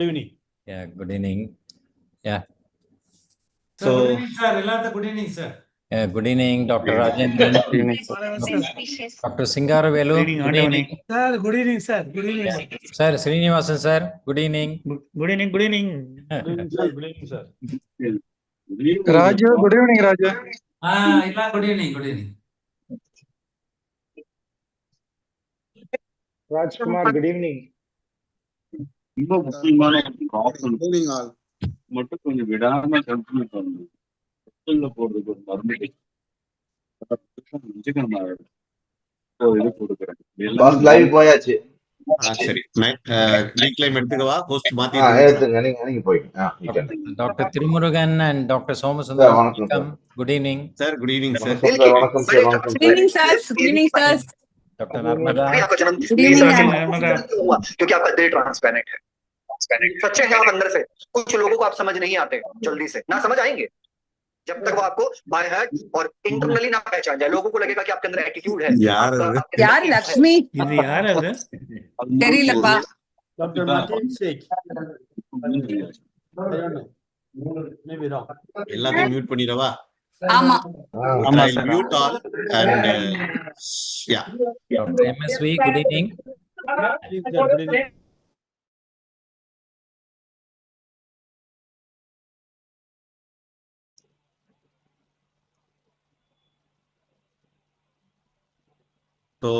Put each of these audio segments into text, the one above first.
Good evening. Yeah, good evening. Yeah. Sir, So, good evening, sir. Good evening, sir. good evening, Dr. Rajendran. Dr. Singaravelu. Good evening. Sir, good evening, sir. Good evening, sir. Sir, Srinivasan, sir. Good evening. Good evening, good evening. Good evening, sir. Good evening, sir. Raju, good evening, Raju. Good evening, good evening. Rajkumar, good evening. ரொம்ப முக்கியமான problem Good evening, all. மட்டும் கொஞ்சம் விடாம continue பண்ணணும். ஹாஸ்டல்ல போடுறதுக்கு ஒரு மருந்து இது கொடுக்குறேன். லைவ் போயாச்சு. சரி நீங்களே எடுத்துக்கவா ஹோஸ்ட் மாத்தி எடுத்துங்க நீங்க போயிட்டு Dr. Tirumurugan and Dr. Somasundaram. வணக்கம். Good evening. Sir good evening sir. வணக்கம் சார். வணக்கம் Good evening, sir. Good evening, sir. Dr. Narmada. Good evening, Narmada. क्योंकि आपका दिल ट्रांसपेरेंट है, सच्चे हैं आप अंदर से। कुछ लोगों को आप समझ नहीं आते जल्दी से, ना समझ आएंगे जब तक वो आपको बाय हार्ट और इंटरनली ना पहचान जाए। लोगों को लगेगा कि आपके अंदर एटीट्यूड है। यार लक्ष्मी இது யார் அது? தெரியலப்பா. Dr. Martin Sheikh. I don't know. Maybe wrong. எல்லாத்தையும் மியூட் பண்ணிடவா? ஆமா I'll mute all and yeah. Dr. MSV, good evening. Good evening. So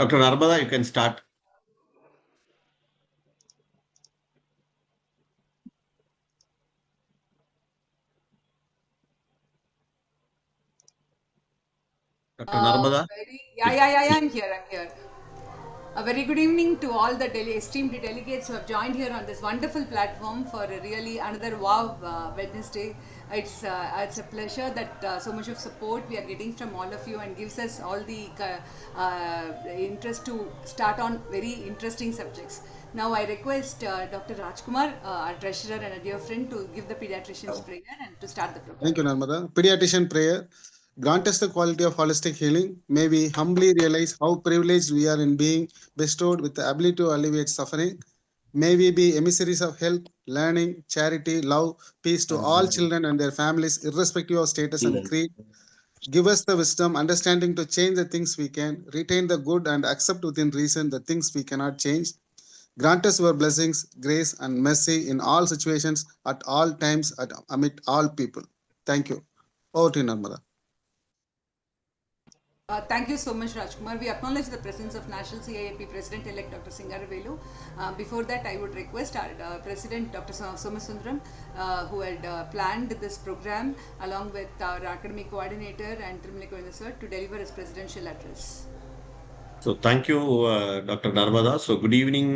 Dr. Narmada, you can start. Dr. Narmada. Yeah, I'm here. A very good evening to all the esteemed delegates who have joined here on this wonderful platform for really another wow Wednesday. It's a pleasure that so much of support we are getting from all of you and gives us all the interest to start on very interesting subjects. Now I request Dr. Rajkumar, our treasurer and a dear friend, to give the pediatrician's prayer and to start the program. Thank you, Narmada. Pediatrician prayer. Grant us the quality of holistic healing. May we humbly realize how privileged we are in being bestowed with the ability to alleviate suffering. May we be emissaries of health, learning, charity, love, peace to all children and their families, irrespective of status and creed. Give us the wisdom, understanding to change the things we can, retain the good and accept within reason the things we cannot change. Grant us your blessings, grace and mercy in all situations, at all times, amid all people. Thank you. Over to you, Narmada. Thank you so much, Rajkumar. We acknowledge the presence of National CIAP President-elect Dr. Singaravelu. Before that, I would request our President Dr. Somasundaram, who had planned this program along with our academic coordinator and Trimulika sir, to deliver his presidential address. So thank you, Dr. Narmada. So good evening,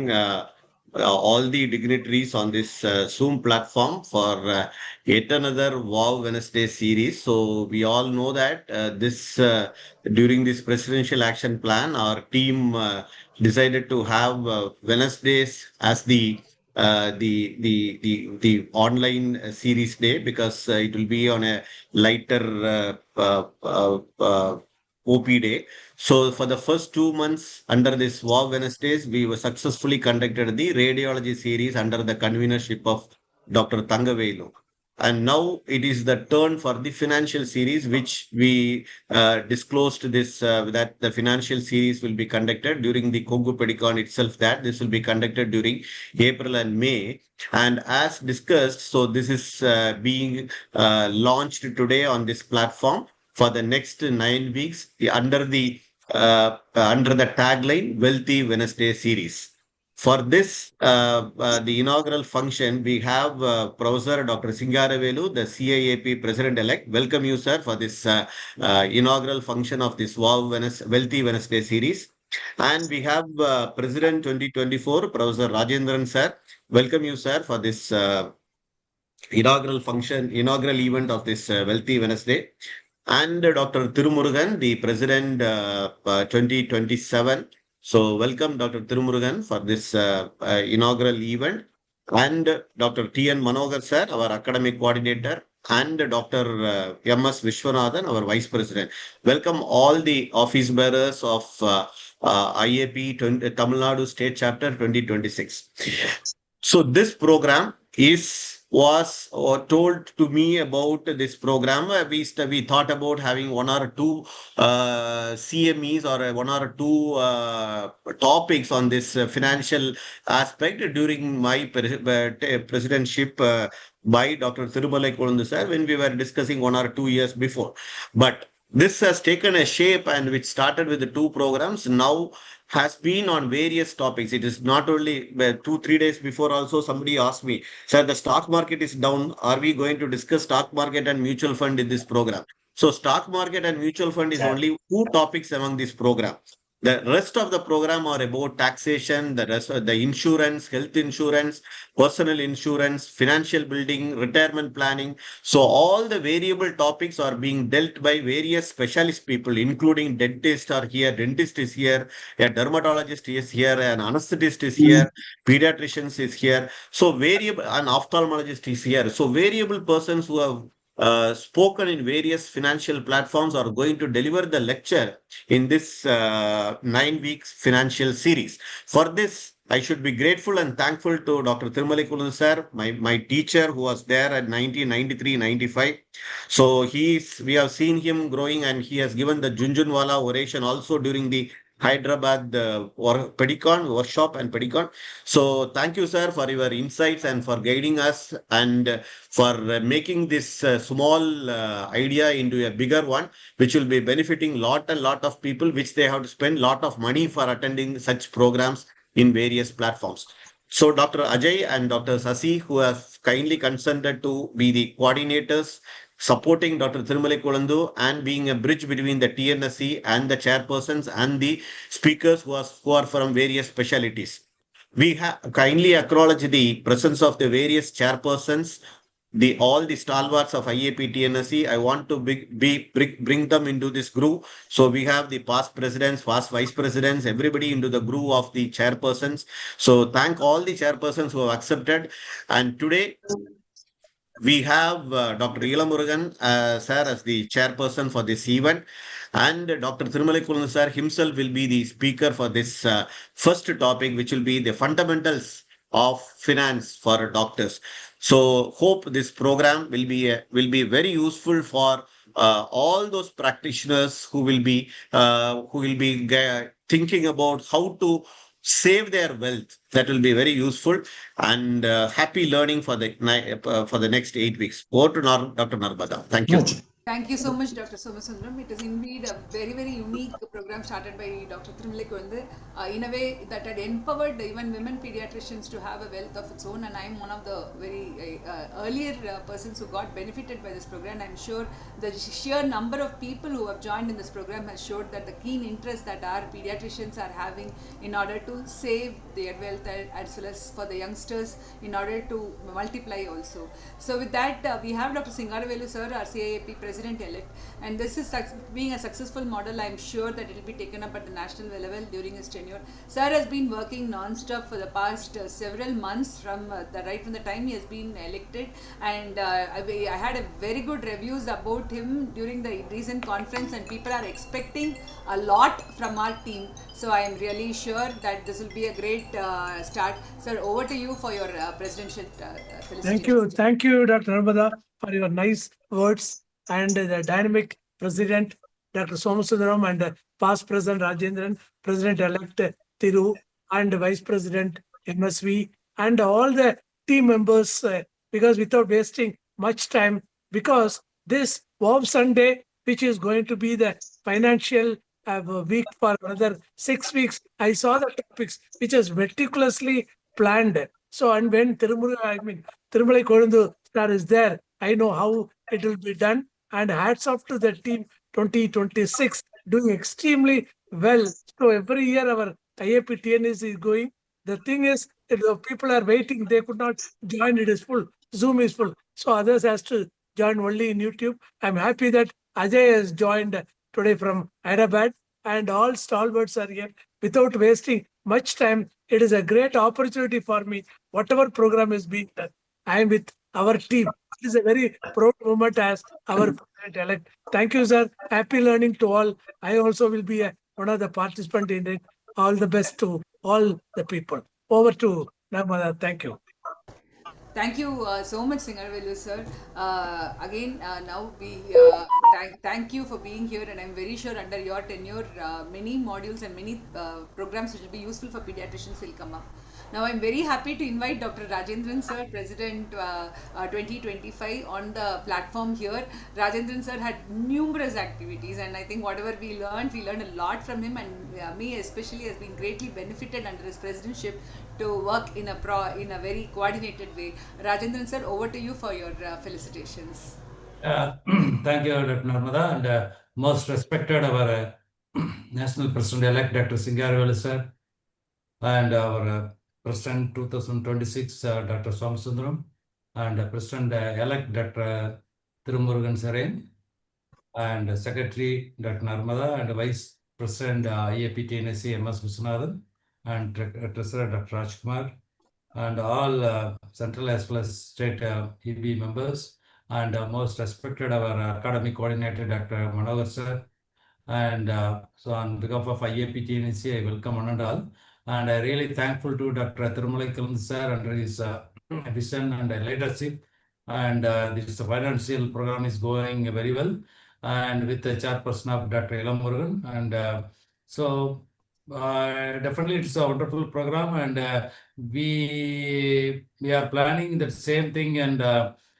all the dignitaries on this Zoom platform for yet another Wow Wednesday series. So we all know that during this presidential action plan, our team decided to have Wednesdays as the online series day, because it will be on a lighter OP day. So for the first 2 months under this Wow Wednesdays, we were successfully conducted the radiology series under the convenership of Dr. Thangavelu. And now it is the turn for the financial series, which we disclosed this that the financial series will be conducted during the Kongu Pedicon itself, that this will be conducted during April and May. And as discussed, so this is being launched today on this platform for the next 9 weeks under the tagline Wealthy Wednesday series. For this, the inaugural function, we have Professor Dr. Singaravelu, the CIAP President-elect. Welcome you, sir, for this inaugural function of this Wealthy Wednesday series. And we have President 2024, Professor Rajendran, sir. Welcome you, sir, for this inaugural event of this Wealthy Wednesday. And Dr. Tirumurugan, the President 2027. So welcome Dr. Tirumurugan for this inaugural event. And Dr. T.N. Manogar, sir, our academic coordinator. And Dr. M.S. Vishwanathan, our Vice President. Welcome all the office bearers of IAP Tamil Nadu State Chapter 2026. So this program was told to me about this program. We thought about having one or two CMEs or one or two topics on this financial aspect during my presidentship by Dr. Thirumalai Kolundu sir when we were discussing 1 or 2 years before. But this has taken a shape and which started with the two programs. Now has been on various topics. It is not only 2-3 days before also somebody asked me, sir, the stock market is down. Are we going to discuss stock market and mutual fund in this program? So stock market and mutual fund is only two topics among this program. The rest of the program are about taxation, the rest of the insurance, health insurance, personal insurance, financial building, retirement planning. So all the variable topics are being dealt by various specialist people, including dentist are here, dentist is here, a dermatologist is here, an anesthetist is here, pediatricians is here. So variable, an ophthalmologist is here. So variable persons who have spoken in various financial platforms are going to deliver the lecture in this 9 weeks financial series. For this, I should be grateful and thankful to Dr. Thirumalai Kolundu sir, my teacher who was there at 1993-95. So we have seen him growing and he has given the Junjunwala oration also during the Hyderabad Pedicon workshop and Pedicon. So thank you, sir, for your insights and for guiding us and for making this small idea into a bigger one, which will be benefiting lot of people, which they have to spend lot of money for attending such programs in various platforms. So Dr. Ajay and Dr. Sasi, who have kindly consented to be the coordinators, supporting Dr. Thirumalai Kolundu and being a bridge between the TNSC and the chairpersons and the speakers who are from various specialities. We have kindly acknowledge the presence of the various chairpersons, all the stalwarts of IAP TNSC. I want to bring them into this group. So we have the past presidents, past vice presidents, everybody into the group of the chairpersons. So thank all the chairpersons who have accepted. And today, we have Dr. Ilamurugan sir as the chairperson for this event, and Dr. Thirumalai Kolundu sir himself will be the speaker for this first topic, which will be the fundamentals of finance for doctors. So hope this program will be very useful for all those practitioners who will be thinking about how to save their wealth. That will be very useful and happy learning for the next 8 weeks. Over to Dr. Narbada. Thank you. Thank you so much, Dr. Somasundaram. It is indeed a very, very unique program started by Dr. Thirumalai Kolundu in a way that had empowered even women pediatricians to have a wealth of its own. And I am one of the very earlier persons who got benefited by this program. I am sure the sheer number of people who have joined in this program has showed that the keen interest that our pediatricians are having in order to save their wealth as well as for the youngsters in order to multiply also. So with that, we have Dr. Singaravelu sir, our CIAP President-elect, and this is being a successful model. I am sure that it will be taken up at the national level during his tenure. Sir has been working non-stop for the past several months from right from the time he has been elected, and I had a very good reviews about him during the recent conference, and people are expecting a lot from our team. So I am really sure that this will be a great start. Sir, over to you for your presidential felicitations. Thank you, Dr. Narbada, for your nice words. And the dynamic president, Dr. Somasundaram, and past president Rajendran, president-elect Thiru, and vice president MSV, and all the team members, because without wasting much time, because this WOW Sunday, which is going to be the financial week for another 6 weeks, I saw the topics which is meticulously planned. So, and when Thirumalai Kolundu sir is there, I know how it will be done. And hats off to the team 2026 doing extremely well. So every year our IAP TNS is going. The thing is, if the people are waiting, they could not join. It is full. Zoom is full. So others has to join only in YouTube. I'm happy that Ajay has joined today from Hyderabad, and all stalwarts are here. Without wasting much time, it is a great opportunity for me. Whatever program is being done, I am with our team. It is a very proud moment as our president-elect. Thank you, sir. Happy learning to all. I also will be one of the participants in it. all the best to all the people. Over to Narmada. Thank you. Thank you so much, Singarvelu sir. Again, now we thank you for being here, and I'm very sure under your tenure, many modules and many programs which will be useful for pediatricians will come up. Now, I'm very happy to invite Dr. Rajendran sir, President 2025, on the platform here. Rajendran sir had numerous activities, and I think whatever we learned a lot from him, and me especially has been greatly benefited under his presidentship to work in a very coordinated way. Rajendran sir, over to you for your felicitations. Thank you, Dr. Narmada, and most respected our National President-elect, Dr. Singarvelu sir, and our President 2026, Dr. Somasundaram, and President-elect, Dr. Tirumurugan Saren, and Secretary, Dr. Narmada, and Vice President, IAP TNSC, MS Viswanathan, and Treasurer, Dr. Rajkumar, and all central as well as state EB members, and most respected our academic coordinator, Dr. Manohar sir. And so on behalf of IAP TNSC, I welcome one and all. And I really thankful to Dr. Tirumalaikaran sir under his vision and leadership. And this financial program is going very well. And with the chairperson of Dr. Ilamurugan. And so definitely it's a wonderful program. And we are planning the same thing. And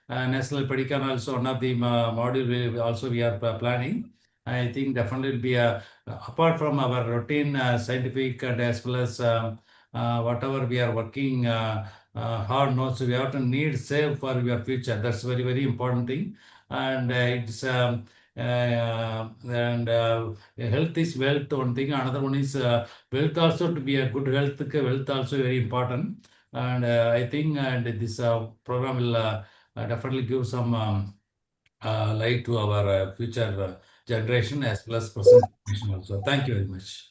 National Pedicon also one of the module we are planning. I think definitely will be apart from our routine scientific and as well as whatever we are working hard notes, we have to need save for your future. That's very, very important thing. And it's health is wealth, one thing. Another one is wealth also, to be a good health, wealth also very important. And I think this program will definitely give some light to our future generation as well as present generation also. Thank you very much.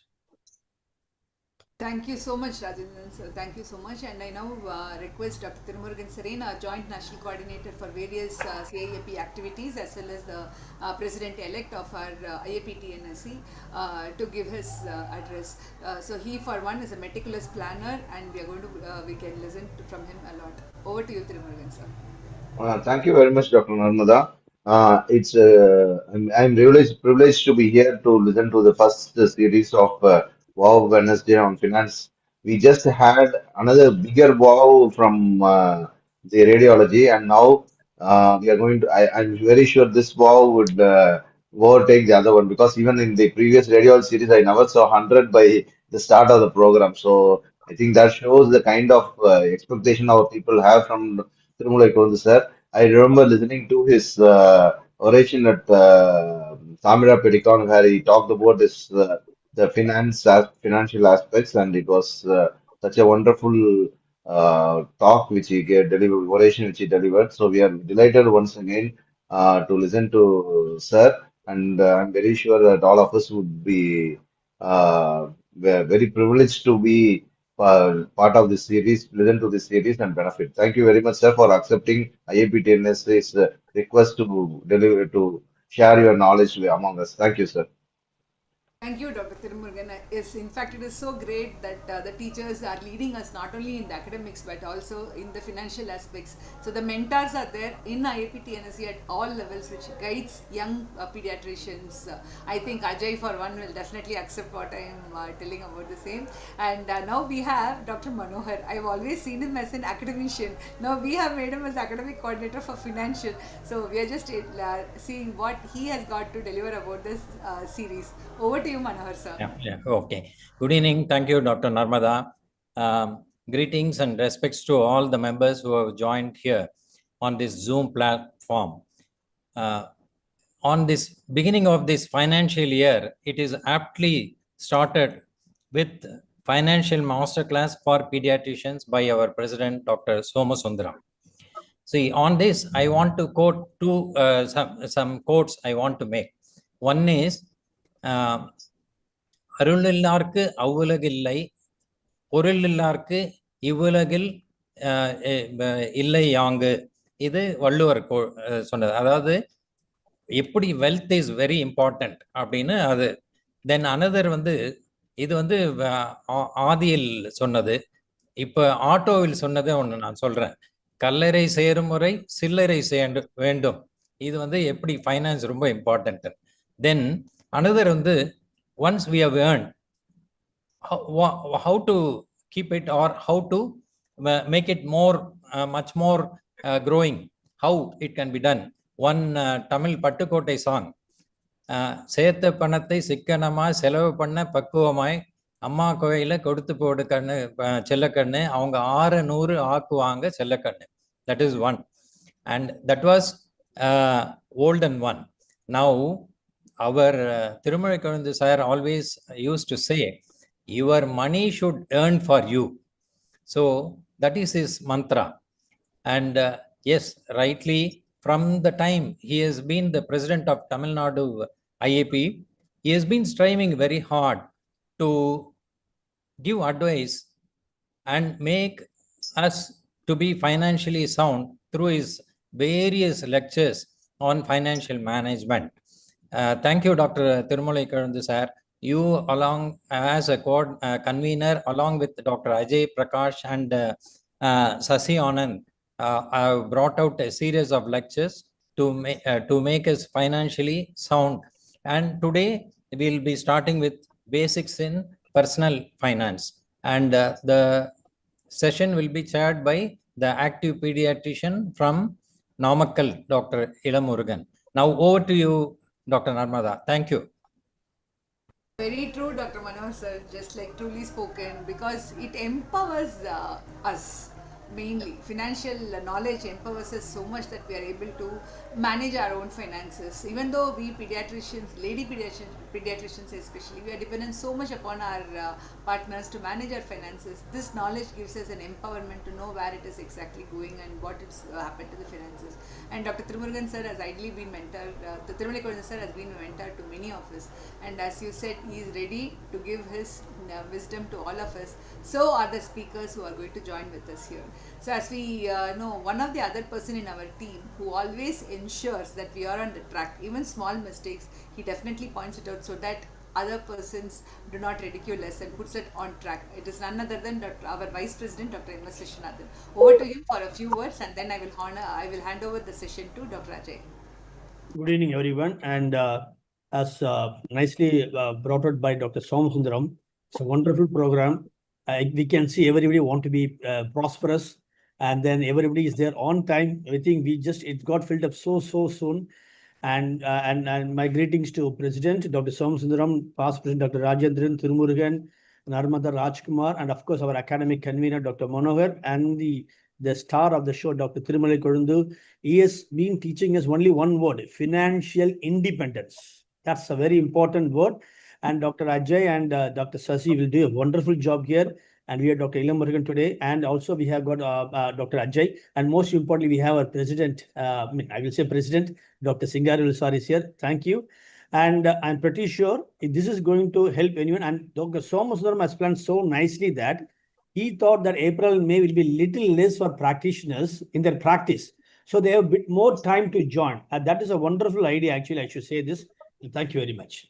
Thank you so much, Rajendran sir. Thank you so much. And I now request Dr. Tirumurugan Saren, our Joint National Coordinator for various CIAP activities, as well as the President-elect of our IAP TNSC, to give his address. So he, for one, is a meticulous planner, and we can listen from him a lot. Over to you, Tirumurugan sir. Thank you very much, Dr. Narmada. I'm really privileged to be here to listen to the first series of WOW Wednesday on finance. We just had another bigger WOW from the radiology, and now we are going to. I'm very sure this WOW would overtake the other one, because even in the previous radiology series, I never saw 100 by the start of the program. So I think that shows the kind of expectation our people have from Tirumurai sir. I remember listening to his oration at Samira Pedicon, where he talked about this the financial aspects, and it was such a wonderful talk which he delivered, oration which he delivered. So we are delighted once again to listen to sir, and I'm very sure that all of us would be very privileged to be part of this series, listen to this series and benefit. Thank you very much, sir, for accepting IAP TNS's request to deliver, to share your knowledge among us. Thank you, sir. Thank you, Dr. Tirumurugan. Yes, in fact, it is so great that the teachers are leading us not only in the academics but also in the financial aspects. So the mentors are there in IAP TNSC at all levels, which guides young pediatricians. I think Ajay, for one, will definitely accept what I am telling about the same. And now we have Dr. Manohar. I've always seen him as an academician. Now we have made him as academic coordinator for financial. So we are just seeing what he has got to deliver about this series. Over to you, Manohar sir. Yeah, okay. Good evening. Thank you, Dr. Narmada. Greetings and respects to all the members who have joined here on this Zoom platform. On this beginning of this financial year, it is aptly started with Financial Masterclass for Pediatricians by our President, Dr. Somasundaram. See, on this, I want to quote some quotes I want to make. One is, அருளில்லார்க்கு அவ்வுலகில்லை, பொருளில்லார்க்கு இவ்வுலகில் இல்லை யாங்கு. இது வள்ளுவர் சொன்னது. அதாவது எப்படி wealth is very important அப்படின்னு அது. தென் another வந்து இது வந்து ஆதியில் சொன்னது. இப்ப ஆட்டோவில் சொன்னதை ஒன்று நான் சொல்றேன். கல்லறை சேரும் முறை சில்லறை வேண்டும். இது வந்து எப்படி ஃபைனான்ஸ் ரொம்ப இம்பார்ட்டன்ட். தென் அனதர் வந்து once we have earn, how to keep it or how to make it more much more growing, how it can be done. One Tamil Pattukkottai song, சேர்த்த பணத்தை சிக்கனமாய் செலவு பண்ண பக்குவமாய் அம்மா கோயில கொடுத்து போடு கண்ணு செல்லக்கண்ணு, அவங்க 600 ஆக்குவாங்க Chellakannu. That is one, and that was olden one. Now our Tirumazhi Kozhundu sir always used to say, your money should earn for you. So that is his mantra. And yes, rightly, from the time he has been the president of Tamil Nadu IAP, he has been striving very hard to give advice and make us to be financially sound through his various lectures on financial management. Thank you, Dr. Tirumazhi Kozhundu sir. You, along as a convener, along with Dr. Ajay Prakash and Sasi Anand, have brought out a series of lectures to make us financially sound. And today we'll be starting with basics in personal finance. And the session will be chaired by the active pediatrician from Namakkal, Dr. Ilamurugan. Now over to you, Dr. Narmada. Thank you. Very true, Dr. Manohar sir, just like truly spoken, because it empowers us. Mainly, financial knowledge empowers us so much that we are able to manage our own finances. Even though we pediatricians, lady pediatricians especially, we are dependent so much upon our partners to manage our finances. This knowledge gives us an empowerment to know where it is exactly going and what is happened to the finances. And Dr. Tirumurugan sir has ideally been mentored, the Tirumazhi Kozhundu sir has been a mentor to many of us. And as you said, he is ready to give his wisdom to all of us. So are the speakers who are going to join with us here. So as we know, one of the other person in our team who always ensures that we are on the track, even small mistakes, he definitely points it out so that other persons do not ridicule us and puts it on track. It is none other than our Vice President, Dr. M.S. Vishwanathan. Over to him for a few words, and then I will hand over the session to Dr. Ajay. Good evening, everyone. And as nicely brought out by Dr. Somasundaram, it's a wonderful program. We can see everybody want to be prosperous, and then everybody is there on time. I think it got filled up so soon. And my greetings to President Dr. Somasundaram, past President Dr. Rajendran, Tirumurugan, Narmada Rajkumar, and of course our academic convener Dr. Manohar, and the star of the show, Dr. Tirumazhi Kozhundu. He has been teaching us only one word: financial independence. That's a very important word. And Dr. Ajay and Dr. Sasi will do a wonderful job here. And we have Dr. Ilamurugan today. And also we have got Dr. Ajay. And most importantly, we have our president, I will say president, Dr. Singaru sir is here. Thank you. And I'm pretty sure this is going to help anyone. And Dr. Somasundaram has planned so nicely that he thought that April and May will be little less for practitioners in their practice. So they have a bit more time to join. And that is a wonderful idea, actually, I should say this. And thank you very much.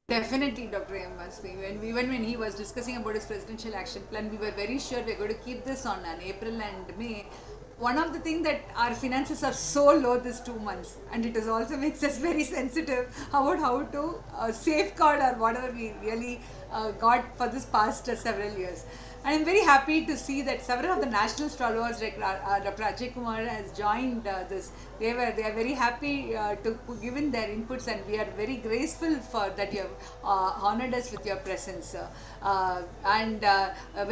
Definitely, Dr. M.S. When he was discussing about his presidential action plan, we were very sure we are going to keep this on April and May. One of the things that our finances are so low this 2 months, and it is also makes us very sensitive about how to safeguard or whatever we really got for this past several years. And I'm very happy to see that several of the national stalwarts, like Dr. Ajay Kumar has joined this. They are very happy to give in their inputs, and we are very grateful for that you have honored us with your presence.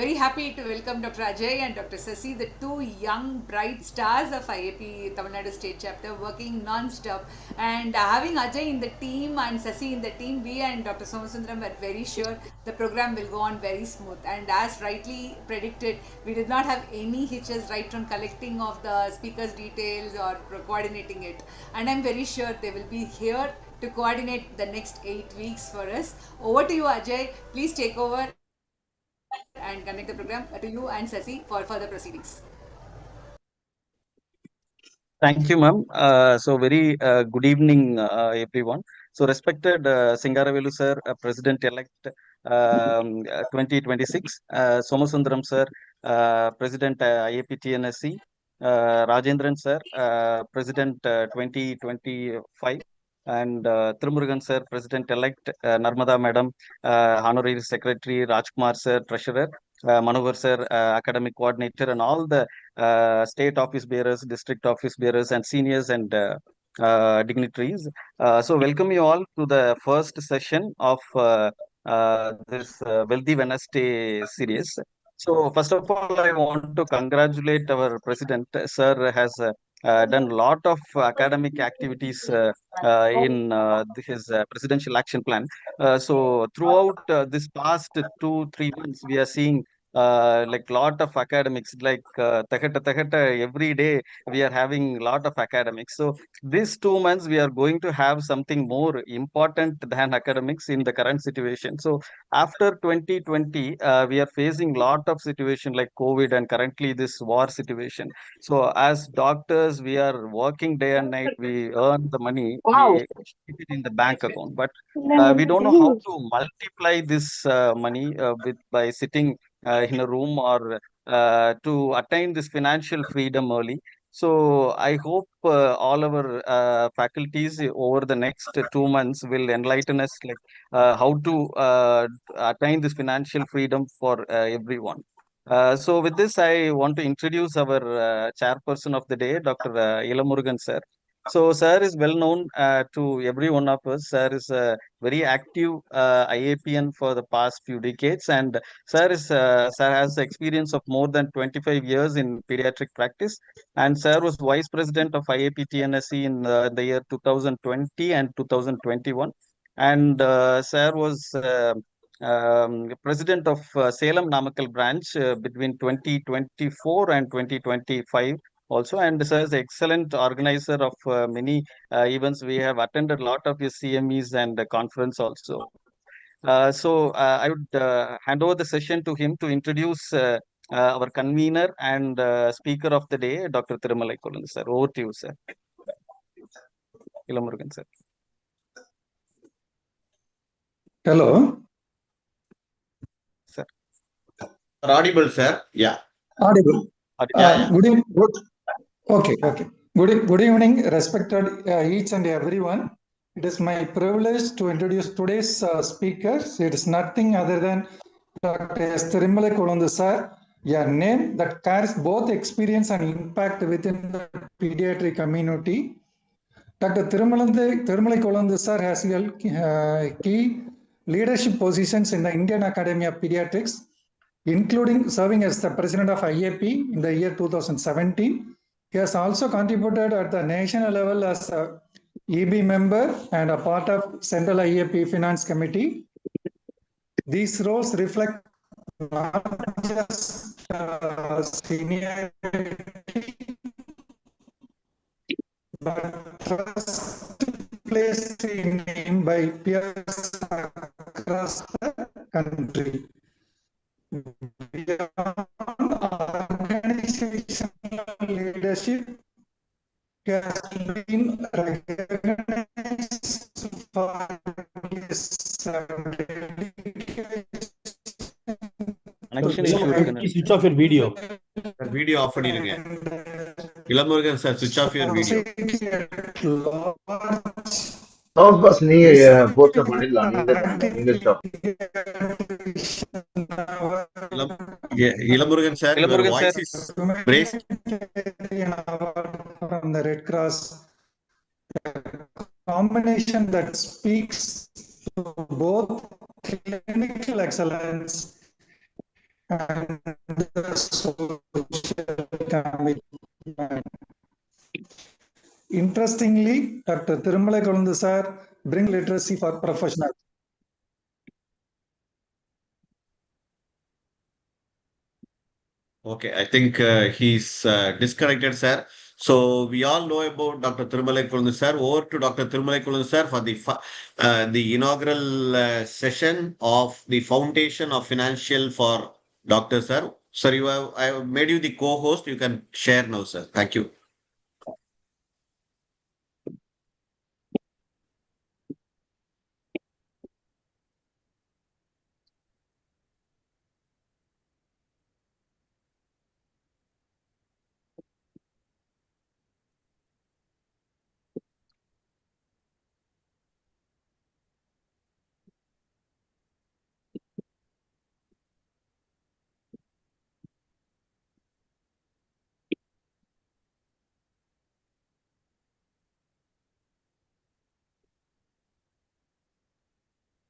Very happy to welcome Dr. Ajay and Dr. Sasi, the two young bright stars of IAP Tamil Nadu State Chapter, working non-stop. And having Ajay in the team and Sasi in the team, we and Dr. Somasundaram were very sure the program will go on very smooth. And as rightly predicted, we did not have any hitches right from collecting of the speakers' details or coordinating it. And I'm very sure they will be here to coordinate the next 8 weeks for us. Over to you, Ajay. Please take over and connect the program to you and Sasi for further proceedings. Thank you, ma'am. So very good evening, everyone. So respected Singaravelu sir, President-elect, 2026. Somasundaram sir, President IAP TNSC. Rajendran sir, President 2025. And Thirumurugan sir, President-elect, Narmada Madam, Honorary Secretary, Rajkumar sir, Treasurer, Manohar sir, Academic Coordinator, and all the state office bearers, district office bearers, and seniors and dignitaries. So welcome you all to the first session of this Wealthy Wednesday series. So first of all, I want to congratulate our president. Sir has done a lot of academic activities in his presidential action plan. So throughout this past 2-3 months, we are seeing like lot of academics, like every day we are having lot of academics. So these 2 months we are going to have something more important than academics in the current situation. So after 2020, we are facing lot of situation like COVID and currently this war situation. So as doctors, we are working day and night. We earn the money, we keep it in the bank account, but we don't know how to multiply this money by sitting in a room or to attain this financial freedom early. So I hope all our faculties over the next 2 months will enlighten us like how to attain this financial freedom for everyone. So with this, I want to introduce our chairperson of the day, Dr. Ilamurugan sir. So sir is well known to every one of us. Sir is a very active IAPN for the past few decades, and sir has experience of more than 25 years in pediatric practice. And sir was vice president of IAP TNSC in the year 2020 and 2021. And sir was president of Salem Namakkal branch between 2024 and 2025 also. And sir is excellent organizer of many events. We have attended a lot of his CMEs and conference also. So I would hand over the session to him to introduce our convener and speaker of the day, Dr. Thirumalai Kolundu sir. Over to you, sir. Ilamurugan sir. Hello. Sir. Audible, sir. Yeah. Audible. Yeah. Good evening. Okay. Good evening, respected each and everyone. It is my privilege to introduce today's speakers. It is nothing other than Dr. S. Thirumalai Kolundu sir, a name that carries both experience and impact within the pediatric community. Dr. Thirumalai Kolundu sir has held key leadership positions in the Indian Academy of Pediatrics, including serving as the president of IAP in the year 2017. He has also contributed at the national level as a EB member and a part of Central IAP Finance Committee. These roles reflect not just seniority, but trust placed in him by peers across the country. Beyond organizational leadership, he has been recognized for his dedication. Connection issue. Please switch off your video. Video off பண்ணிருங்க. Ilamurugan sir, switch off your video. Sound pass நீ post பண்ணிடலாம். நீங்க stop. Ilamurugan sir, your voice is break. From the Red Cross, a combination that speaks to both clinical excellence and the social commitment. Interestingly, Dr. Thirumalai Kolundu sir bring literacy for professionals. Okay, I think he's disconnected, sir. So we all know about Dr. Thirumalai Kolundu sir. Over to Dr. Thirumalai Kolundu sir for the inaugural session of the Foundation of Financial for Dr. Sir. Sir, I have made you the co-host. You can share now, sir. Thank you.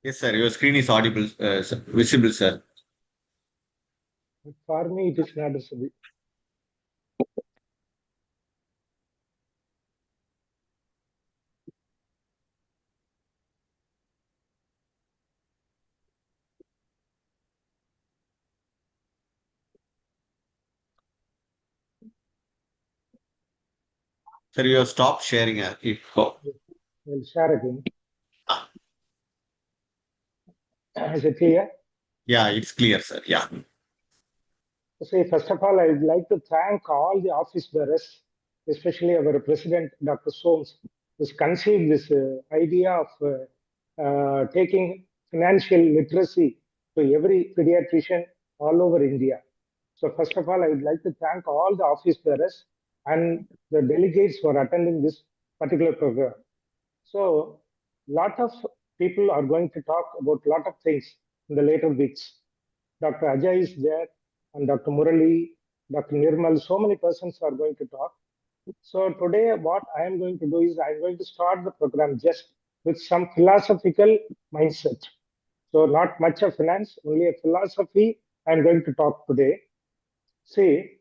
Yes, sir. Your screen is audible, visible, sir. For me, it is not visible. Sir, you have stopped sharing. We'll share again. Ah. Is it clear? Yeah, it's clear, sir. Yeah. See, first of all, I would like to thank all the office bearers, especially our president, Dr. Soames, who's conceived this idea of taking financial literacy to every pediatrician all over India. So first of all, I would like to thank all the office bearers and the delegates for attending this particular program. So lot of people are going to talk about a lot of things in the later weeks. Dr. Ajay is there, and Dr. Murali, Dr. Nirmal, so many persons are going to talk. So today what I am going to do is I am going to start the program just with some philosophical mindset. So not much of finance, only a philosophy I am going to talk today. See,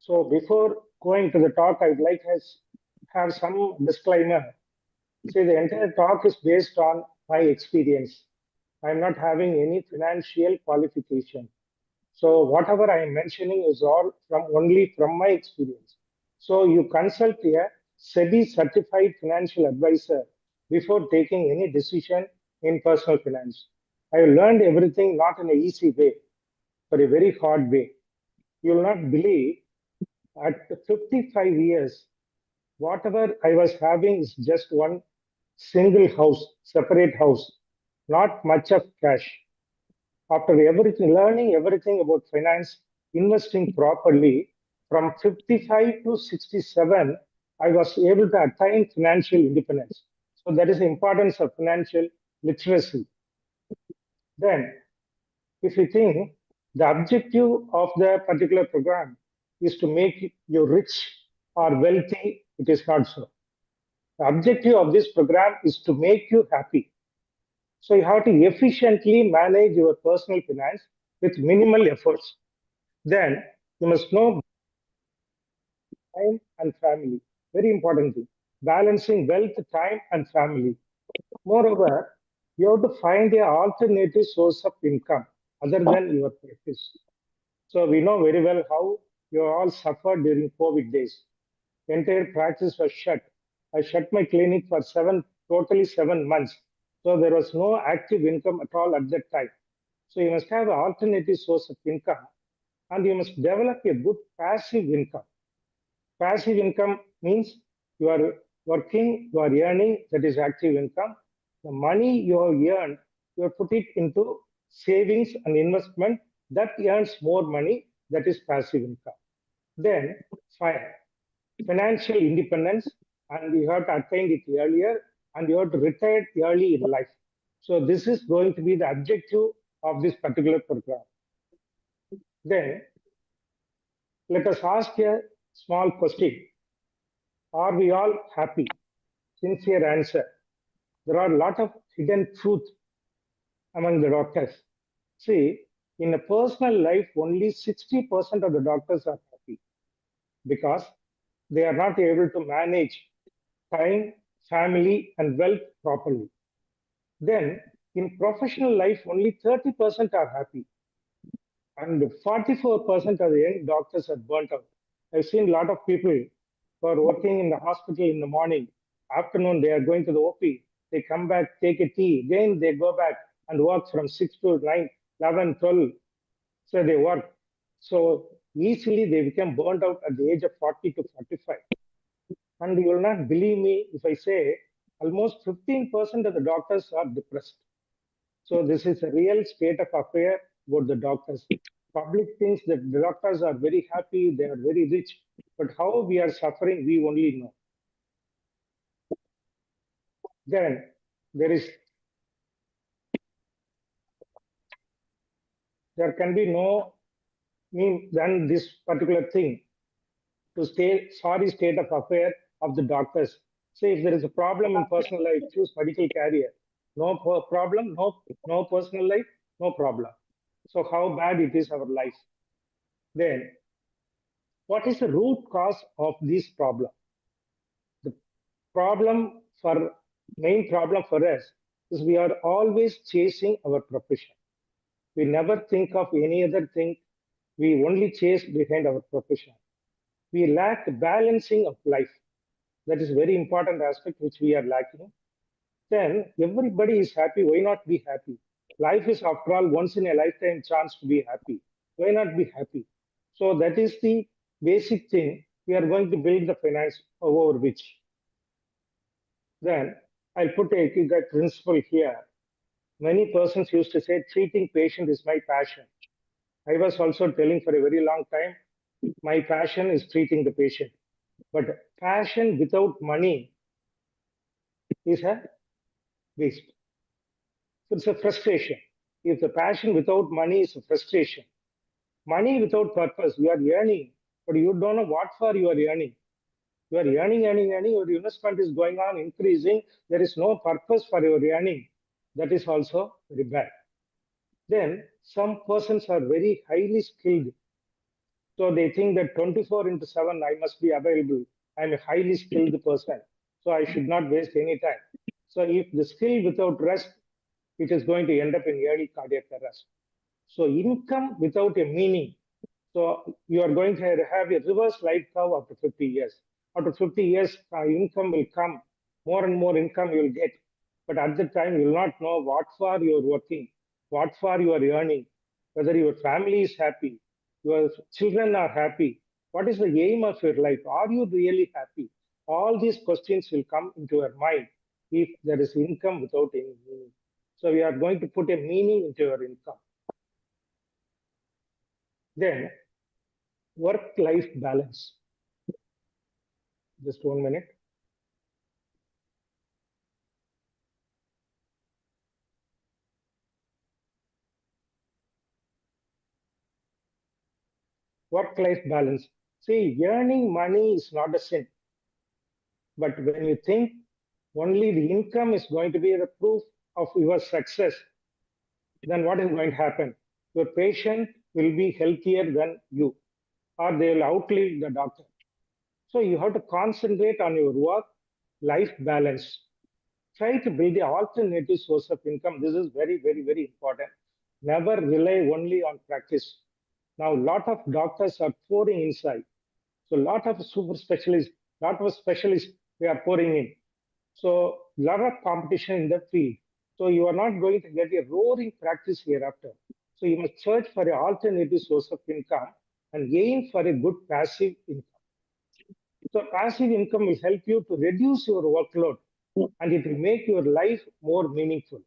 so before going to the talk, I would like to have some disclaimer. See, the entire talk is based on my experience. I'm not having any financial qualification. So whatever I am mentioning is all only from my experience. So you consult a SEBI certified financial advisor before taking any decision in personal finance. I have learned everything not in an easy way, but a very hard way. You will not believe at 55 years, whatever I was having is just one single house, separate house, not much of cash. After everything, learning everything about finance, investing properly, from 55 to 67, I was able to attain financial independence. So that is the importance of financial literacy. Then, if you think the objective of the particular program is to make you rich or wealthy, it is not so. The objective of this program is to make you happy. So you have to efficiently manage your personal finance with minimal efforts. Then you must know time and family. Very important thing. Balancing wealth, time, and family. Moreover, you have to find an alternative source of income other than your practice. So we know very well how you all suffered during COVID days. Entire practice was shut. I shut my clinic for totally 7 months. So there was no active income at all at that time. So you must have an alternative source of income, and you must develop a good passive income. Passive income means you are working, you are earning, that is active income. The money you have earned, you have put it into savings and investment that earns more money, that is passive income. Then, fine, financial independence, and you have to attain it earlier, and you have to retire early in life. So this is going to be the objective of this particular program. Then, let us ask a small question. Are we all happy? Sincere answer. There are a lot of hidden truth among the doctors. See, in a personal life, only 60% of the doctors are happy because they are not able to manage time, family, and wealth properly. Then, in professional life, only 30% are happy, and 44% of the young doctors are burnt out. I've seen a lot of people who are working in the hospital in the morning, afternoon they are going to the OP, they come back, take a tea, then they go back and work from 6 to 9, 11, 12. So they work. So easily they become burnt out at the age of 40 to 45. And you will not believe me if I say almost 15% of the doctors are depressed. So this is a real state of affair about the doctors. Public thinks that the doctors are very happy, they are very rich, but how we are suffering, we only know. Then there can be no than this particular thing to sorry state of affair of the doctors. Say if there is a problem in personal life, choose medical career. No problem, no personal life, no problem. So how bad it is our life. Then, what is the root cause of this problem? The main problem for us is we are always chasing our profession. We never think of any other thing. We only chase behind our profession. We lack balancing of life. That is very important aspect which we are lacking. Then everybody is happy. Why not be happy? Life is, after all, once in a lifetime chance to be happy. Why not be happy? So that is the basic thing we are going to build the finance over which. Then I'll put a Ikigai principle here. Many persons used to say, treating patient is my passion. I was also telling for a very long time, my passion is treating the patient. But passion without money is a waste. So it's a frustration. If the passion without money is a frustration, money without purpose, you are earning, but you don't know what for you are earning. You are earning, your investment is going on, increasing. There is no purpose for your earning. That is also very bad. Then some persons are very highly skilled. So they think that 24/7 I must be available. I'm a highly skilled person. So I should not waste any time. So if the skill without rest, it is going to end up in early cardiac arrest. So income without a meaning. So you are going to have a reverse life curve after 50 years. After 50 years, income will come. More and more income you will get. But at the time, you will not know what for you are working, what for you are earning, whether your family is happy, your children are happy. What is the aim of your life? Are you really happy? All these questions will come into your mind if there is income without any meaning. So we are going to put a meaning into your income. Then work-life balance. Just 1 minute. Work-life balance. See, earning money is not a sin. But when you think only the income is going to be the proof of your success, then what is going to happen? Your patient will be healthier than you, or they will outlive the doctor. So you have to concentrate on your work-life balance. Try to build an alternative source of income. This is very, very, very important. Never rely only on practice. Now, a lot of doctors are pouring inside. So a lot of super specialists, lot of specialists, they are pouring in. So a lot of competition in the field. So you are not going to get a roaring practice hereafter. So you must search for an alternative source of income and aim for a good passive income. So passive income will help you to reduce your workload and it will make your life more meaningful.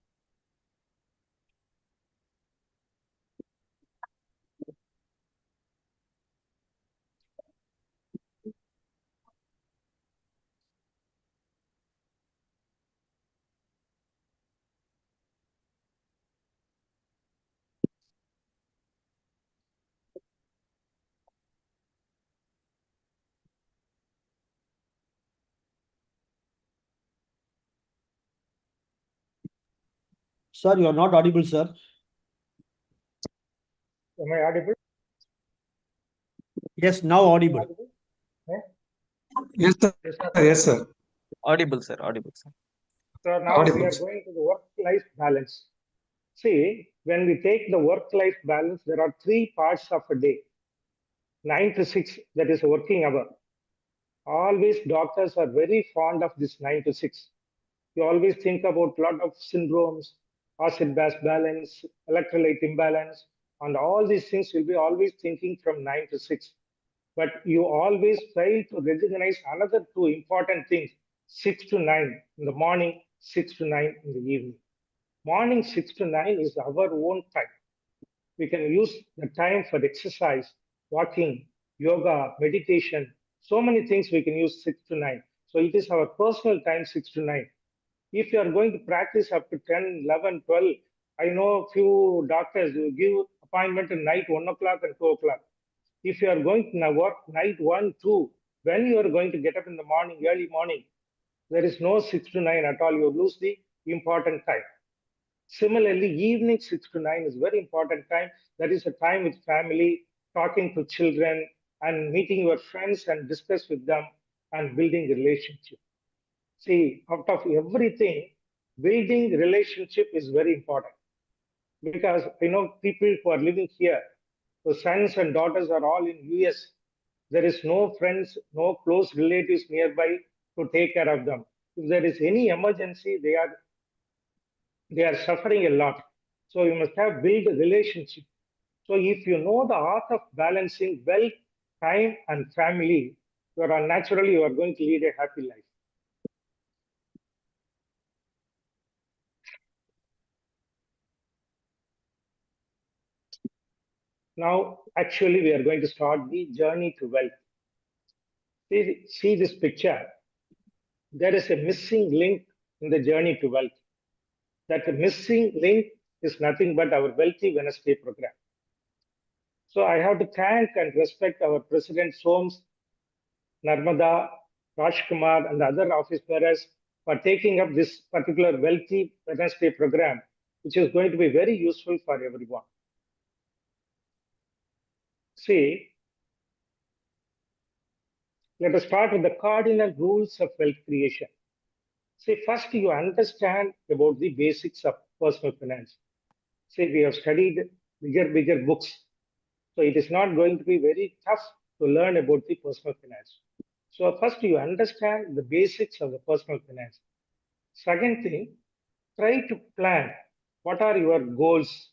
Sir, you are not audible, sir. Am I audible? Yes, now audible. Yes, sir. Yes, sir. Audible, sir. Audible, sir. So now Audible. we are going to the work-life balance. See, when we take the work-life balance, there are 3 parts of a day. 9 to 6, that is a working hour. Always doctors are very fond of this 9 to 6. You always think about a lot of syndromes, acid-base balance, electrolyte imbalance, and all these things will be always thinking from 9 to 6. But you always fail to recognize another 2 important things, 6 to 9 in the morning, 6 to 9 in the evening. Morning 6 to 9 is our own time. We can use the time for exercise, walking, yoga, meditation, so many things we can use 6 to 9. So it is our personal time 6 to 9. If you are going to practice up to 10, 11, 12, I know a few doctors who give appointment at night 1 o'clock and 2 o'clock. If you are going to work night 1, 2, when you are going to get up in the morning, early morning, there is no 6 to 9 at all. You lose the important time. Similarly, evening 6 to 9 is very important time. That is a time with family, talking to children, and meeting your friends and discuss with them and building relationship. See, out of everything, building relationship is very important because people who are living here, the sons and daughters are all in US. There is no friends, no close relatives nearby to take care of them. If there is any emergency, they are suffering a lot. So you must have built a relationship. So if you know the art of balancing wealth, time, and family, you are naturally you are going to lead a happy life. Now, actually, we are going to start the journey to wealth. See this picture. There is a missing link in the journey to wealth. That missing link is nothing but our Wealthy Wednesday program. So I have to thank and respect our President Soms, Narmada, Rajkumar, and the other office bearers for taking up this particular Wealthy Wednesday program, which is going to be very useful for everyone. See, let us start with the cardinal rules of wealth creation. See, first you understand about the basics of personal finance. See, we have studied bigger books. So it is not going to be very tough to learn about the personal finance. So first you understand the basics of the personal finance. Second thing, try to plan. What are your goals?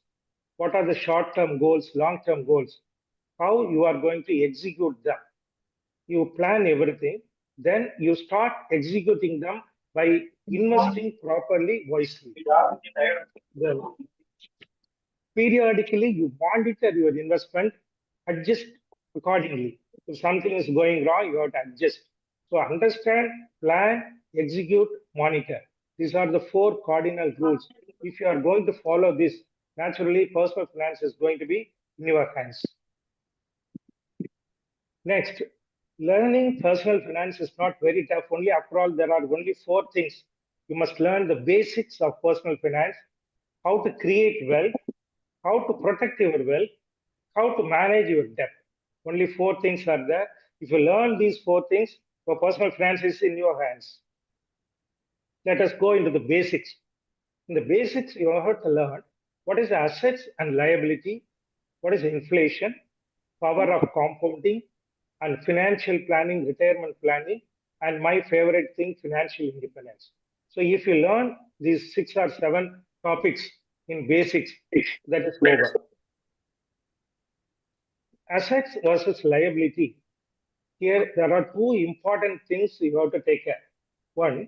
What are the short-term goals, long-term goals? How you are going to execute them? You plan everything, then you start executing them by investing properly, wisely. Then, periodically, you monitor your investment, adjust accordingly. If something is going wrong, you have to adjust. So understand, plan, execute, monitor. These are the 4 cardinal rules. If you are going to follow this, naturally, personal finance is going to be in your hands. Next, learning personal finance is not very tough. Only after all, there are only 4 things. You must learn the basics of personal finance, how to create wealth, how to protect your wealth, how to manage your debt. Only 4 things are there. If you learn these 4 things, your personal finance is in your hands. Let us go into the basics. In the basics, you have to learn what is assets and liability, what is inflation, power of compounding, and financial planning, retirement planning, and my favorite thing, financial independence. So if you learn these 6 or 7 topics in basics, that is over. Assets versus liability. Here, there are 2 important things you have to take care. One,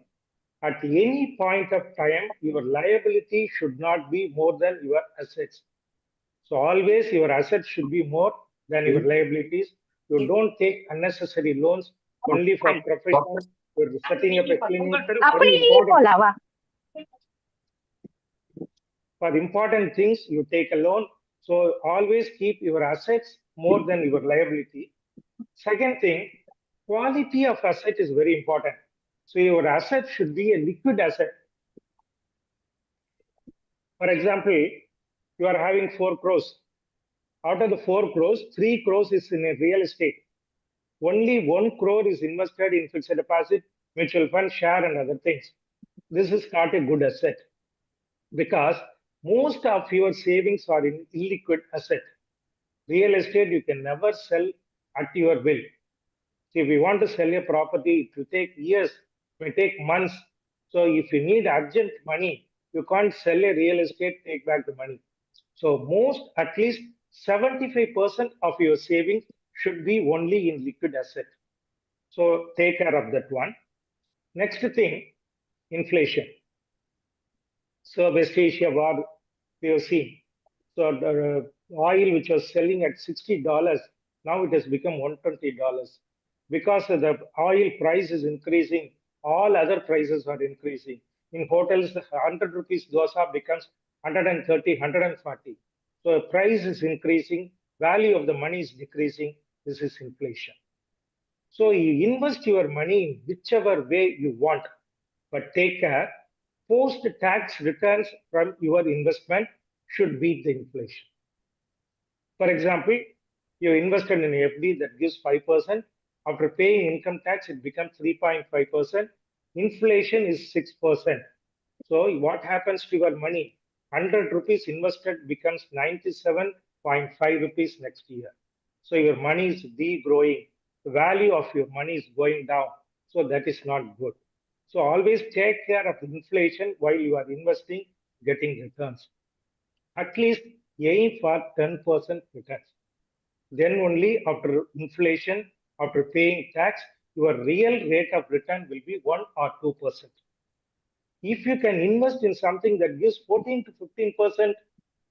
at any point of time, your liability should not be more than your assets. So always your assets should be more than your liabilities. You don't take unnecessary loans only for professional. You're setting up a clinic. Very important. For important things, you take a loan. So always keep your assets more than your liability. Second thing, quality of asset is very important. So your asset should be a liquid asset. For example, you are having 4 crores. Out of the 4 crores, 3 crores is in a real estate. Only 1 crore is invested in fixed deposit, mutual fund, share, and other things. This is not a good asset because most of your savings are in illiquid asset. Real estate, you can never sell at your will. So if you want to sell a property, it will take years, it may take months. So if you need urgent money, you can't sell a real estate, take back the money. So at least 75% of your savings should be only in liquid asset. So take care of that one. Next thing, inflation. So West Asia war, we have seen. So the oil which was selling at $60, now it has become $120. Because the oil price is increasing, all other prices are increasing. In hotels, the 100 rupees dosa becomes 130, 140. So the price is increasing, value of the money is decreasing. This is inflation. So you invest your money in whichever way you want, but take care, post-tax returns from your investment should beat the inflation. For example, you invested in FD that gives 5%. After paying income tax, it becomes 3.5%. Inflation is 6%. So what happens to your money? 100 rupees invested becomes 97.5 rupees next year. So your money is degrowing. The value of your money is going down. So that is not good. So always take care of inflation while you are investing, getting returns. At least aim for 10% returns. Then only after inflation, after paying tax, your real rate of return will be 1 or 2%. If you can invest in something that gives 14 to 15%,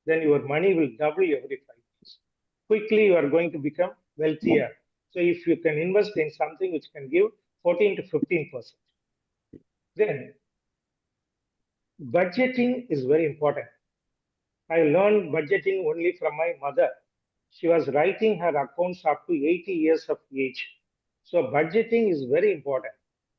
then your money will double every 5 years. Quickly, you are going to become wealthier. So if you can invest in something which can give 14 to 15%, then budgeting is very important. I learned budgeting only from my mother. She was writing her accounts up to 80 years of age. So budgeting is very important.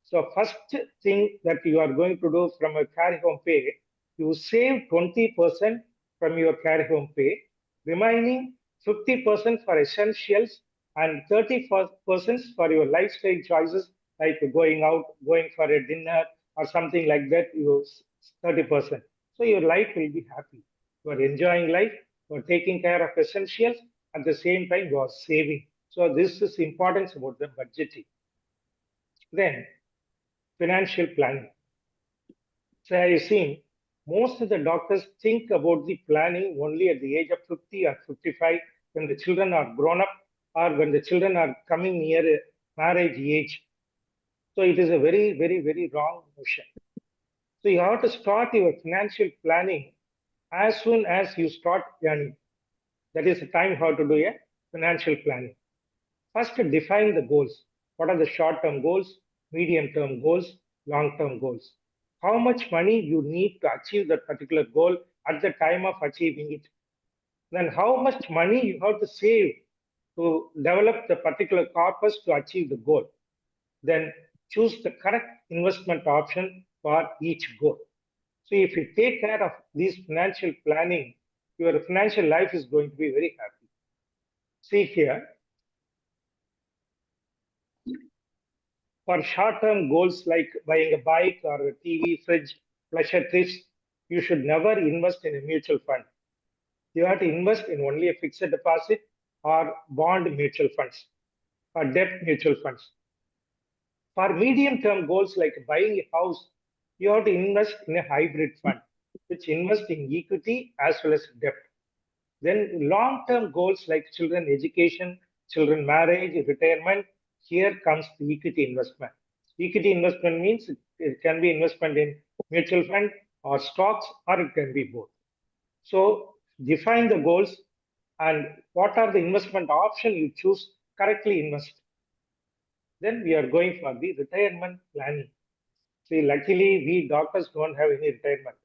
So first thing that you are going to do from a carry home pay, you save 20% from your carry home pay, remaining 50% for essentials and 30% for your lifestyle choices like going out, going for a dinner or something like that, you use 30%. So your life will be happy. You are enjoying life, you are taking care of essentials, at the same time you are saving. So this is importance about the budgeting. Then financial planning. So I have seen most of the doctors think about the planning only at the age of 50 or 55 when the children are grown up or when the children are coming near a marriage age. So it is a very, very, very wrong notion. So you have to start your financial planning as soon as you start earning. That is the time how to do a financial planning. First, define the goals. What are the short-term goals, medium-term goals, long-term goals? How much money you need to achieve that particular goal at the time of achieving it? Then how much money you have to save to develop the particular corpus to achieve the goal? Then choose the correct investment option for each goal. So if you take care of this financial planning, your financial life is going to be very happy. See here, for short-term goals like buying a bike or a TV, fridge, pleasure trips, you should never invest in a mutual fund. You have to invest in only a fixed deposit or bond mutual funds or debt mutual funds. For medium-term goals like buying a house, you have to invest in a hybrid fund, which invests in equity as well as debt. Then long-term goals like children education, children marriage, retirement, here comes the equity investment. Equity investment means it can be investment in mutual fund or stocks, or it can be both. So define the goals and what are the investment option you choose, correctly invest. Then we are going for the retirement planning. See, luckily we doctors don't have any retirement.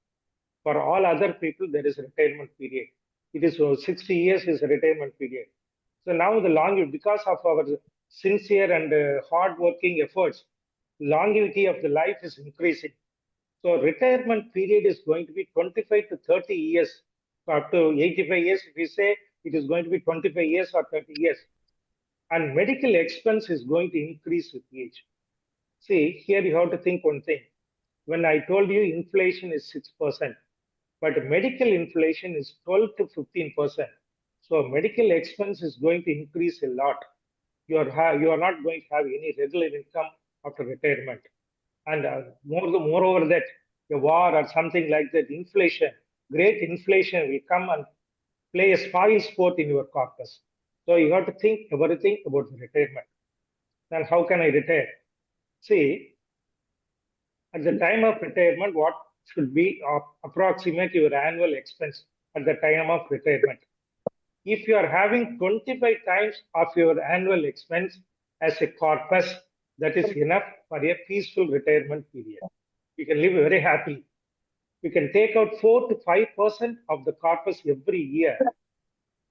For all other people, there is a retirement period. It is 60 years is a retirement period. So now the longevity, because of our sincere and hard-working efforts, longevity of the life is increasing. So retirement period is going to be 25 to 30 years. So up to 85 years, if we say it is going to be 25 years or 30 years. And medical expense is going to increase with age. See, here you have to think one thing. When I told you inflation is 6%, but medical inflation is 12 to 15%. So medical expense is going to increase a lot. You are not going to have any regular income after retirement. And moreover that, a war or something like that, inflation, great inflation will come and play a spoil sport in your corpus. So you have to think everything about the retirement. Then how can I retire? See, at the time of retirement, what should be approximate your annual expense at the time of retirement? If you are having 25 times of your annual expense as a corpus, that is enough for a peaceful retirement period. You can live very happily. You can take out 4 to 5% of the corpus every year,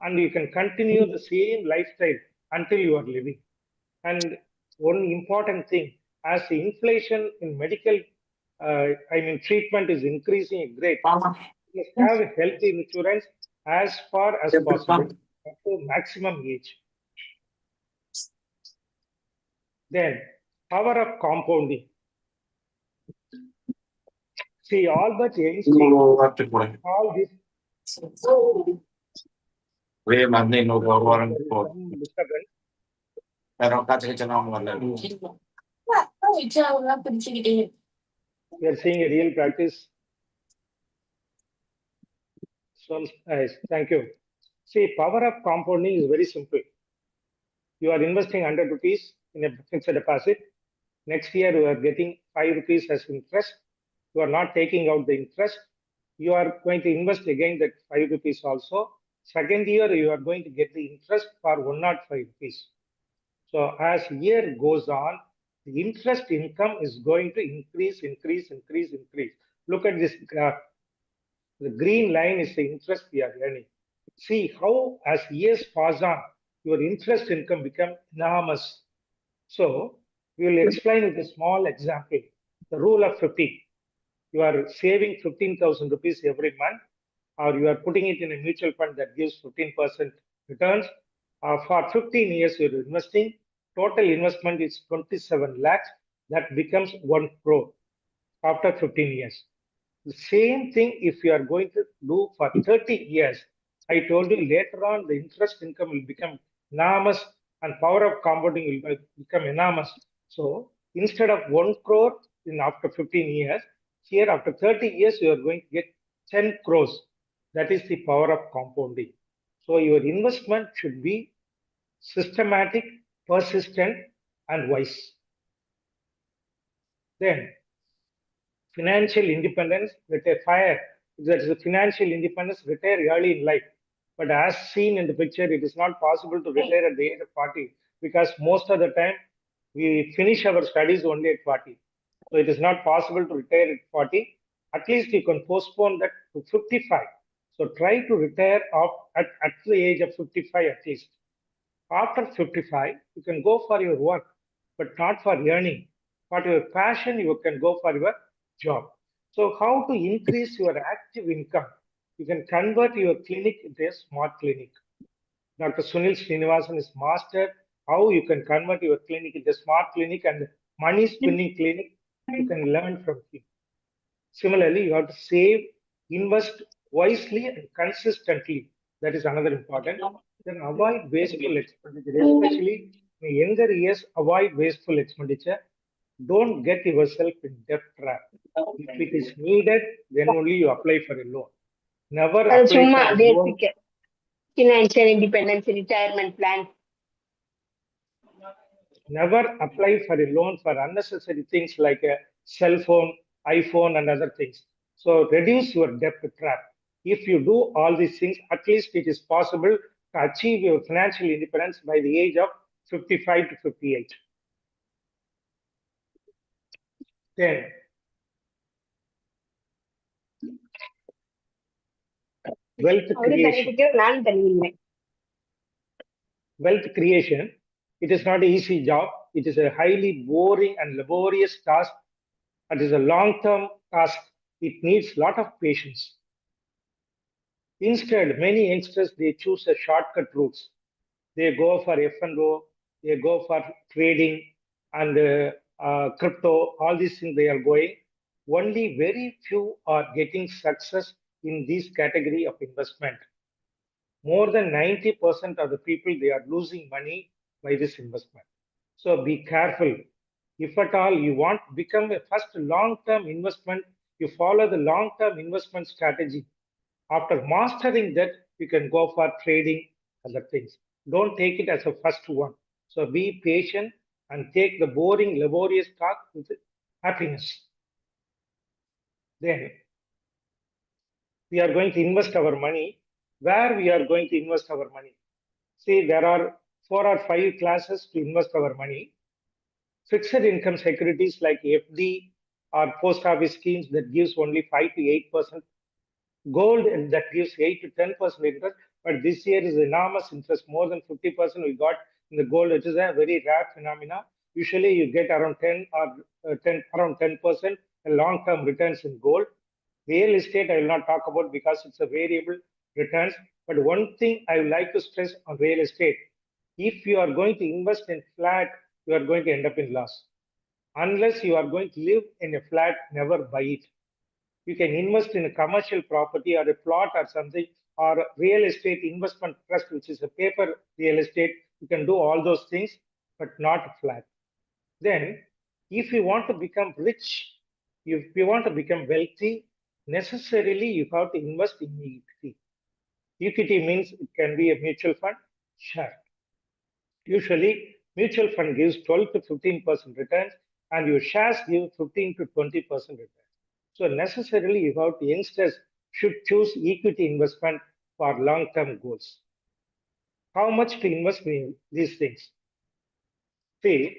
and you can continue the same lifestyle until you are living. And one important thing, as the inflation in medical, treatment is increasing at great, you must have healthy insurance as far as possible up to maximum age. Then, power of compounding. See, Albert Einstein, all this. Disturbance. We are seeing a real practice. So, thank you. See, power of compounding is very simple. You are investing 100 rupees in a fixed deposit. Next year, you are getting 5 rupees as interest. You are not taking out the interest. You are going to invest again that 5 rupees also. Second year, you are going to get the interest for 105 rupees. So as year goes on, the interest income is going to increase. Look at this graph. The green line is the interest we are earning. See how as years pass on, your interest income becomes enormous. So we will explain with a small example. The rule of 50. You are saving 15,000 rupees every month, or you are putting it in a mutual fund that gives 15% returns. For 15 years, you're investing. Total investment is 27 lakhs. That becomes 1 crore after 15 years. The same thing if you are going to do for 30 years. I told you later on the interest income will become enormous and power of compounding will become enormous. So instead of 1 crore in after 15 years, here after 30 years you are going to get 10 crores. That is the power of compounding. So your investment should be systematic, persistent, and wise. Then financial independence, retire. That is the financial independence, retire early in life. But as seen in the picture, it is not possible to retire at the age of 40 because most of the time we finish our studies only at 40. So it is not possible to retire at 40. At least you can postpone that to 55. So try to retire at the age of 55 at least. After 55, you can go for your work, but not for earning. For your passion, you can go for your job. So how to increase your active income? You can convert your clinic into a smart clinic. Dr. Sunil Srinivasan is master how you can convert your clinic into a smart clinic and money spinning clinic. You can learn from him. Similarly, you have to save, invest wisely and consistently. That is another important. Then avoid wasteful expenditure, especially in younger years. Avoid wasteful expenditure. Don't get yourself in debt trap. If it is needed, then only you apply for a loan. Never apply for a loan. Financial independence, retirement plan. Never apply for a loan for unnecessary things like a cell phone, iPhone, and other things. So reduce your debt trap. If you do all these things, at least it is possible to achieve your financial independence by the age of 55 to 58. Then, wealth creation. Wealth creation, it is not an easy job. It is a highly boring and laborious task. It is a long-term task. It needs a lot of patience. Instead, many youngsters, they choose a shortcut routes. They go for F&O, they go for trading and crypto, all these things they are going. Only very few are getting success in this category of investment. More than 90% of the people, they are losing money by this investment. So be careful. If at all you want to become a first long-term investment, you follow the long-term investment strategy. After mastering that, you can go for trading other things. Don't take it as a first one. So be patient and take the boring, laborious task with happiness. Then we are going to invest our money. Where we are going to invest our money? See, there are 4 or 5 classes to invest our money. Fixed income securities like FD or post office schemes that gives only 5 to 8%. Gold that gives 8 to 10% interest, but this year is enormous interest, more than 50% we got in the gold, which is a very rare phenomena. Usually you get around 10 or 10% long-term returns in gold. Real estate I will not talk about because it's a variable returns. But one thing I would like to stress on real estate, if you are going to invest in flat, you are going to end up in loss. Unless you are going to live in a flat, never buy it. You can invest in a commercial property or a plot or something, or a real estate investment trust, which is a paper real estate. You can do all those things, but not a flat. Then, if you want to become rich, if you want to become wealthy, necessarily you have to invest in equity. Equity means it can be a mutual fund, share. Usually, mutual fund gives 12 to 15% returns, and your shares give 15 to 20% returns. So necessarily, you have to, youngsters should choose equity investment for long-term goals. How much to invest in these things? See,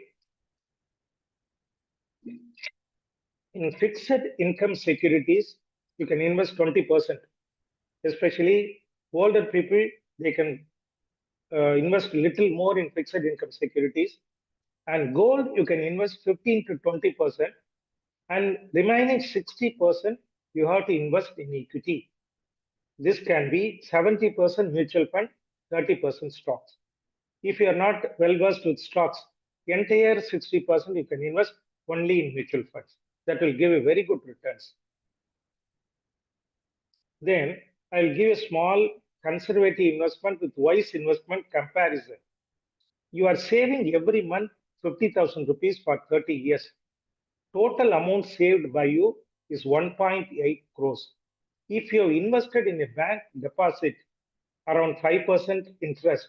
in fixed income securities, you can invest 20%. Especially older people, they can invest little more in fixed income securities. And gold, you can invest 15 to 20%. And remaining 60%, you have to invest in equity. This can be 70% mutual fund, 30% stocks. If you are not well versed with stocks, entire 60% you can invest only in mutual funds. That will give you very good returns. Then I'll give a small conservative investment with wise investment comparison. You are saving every month 50,000 rupees for 30 years. Total amount saved by you is 1.8 crores. If you have invested in a bank deposit around 5% interest,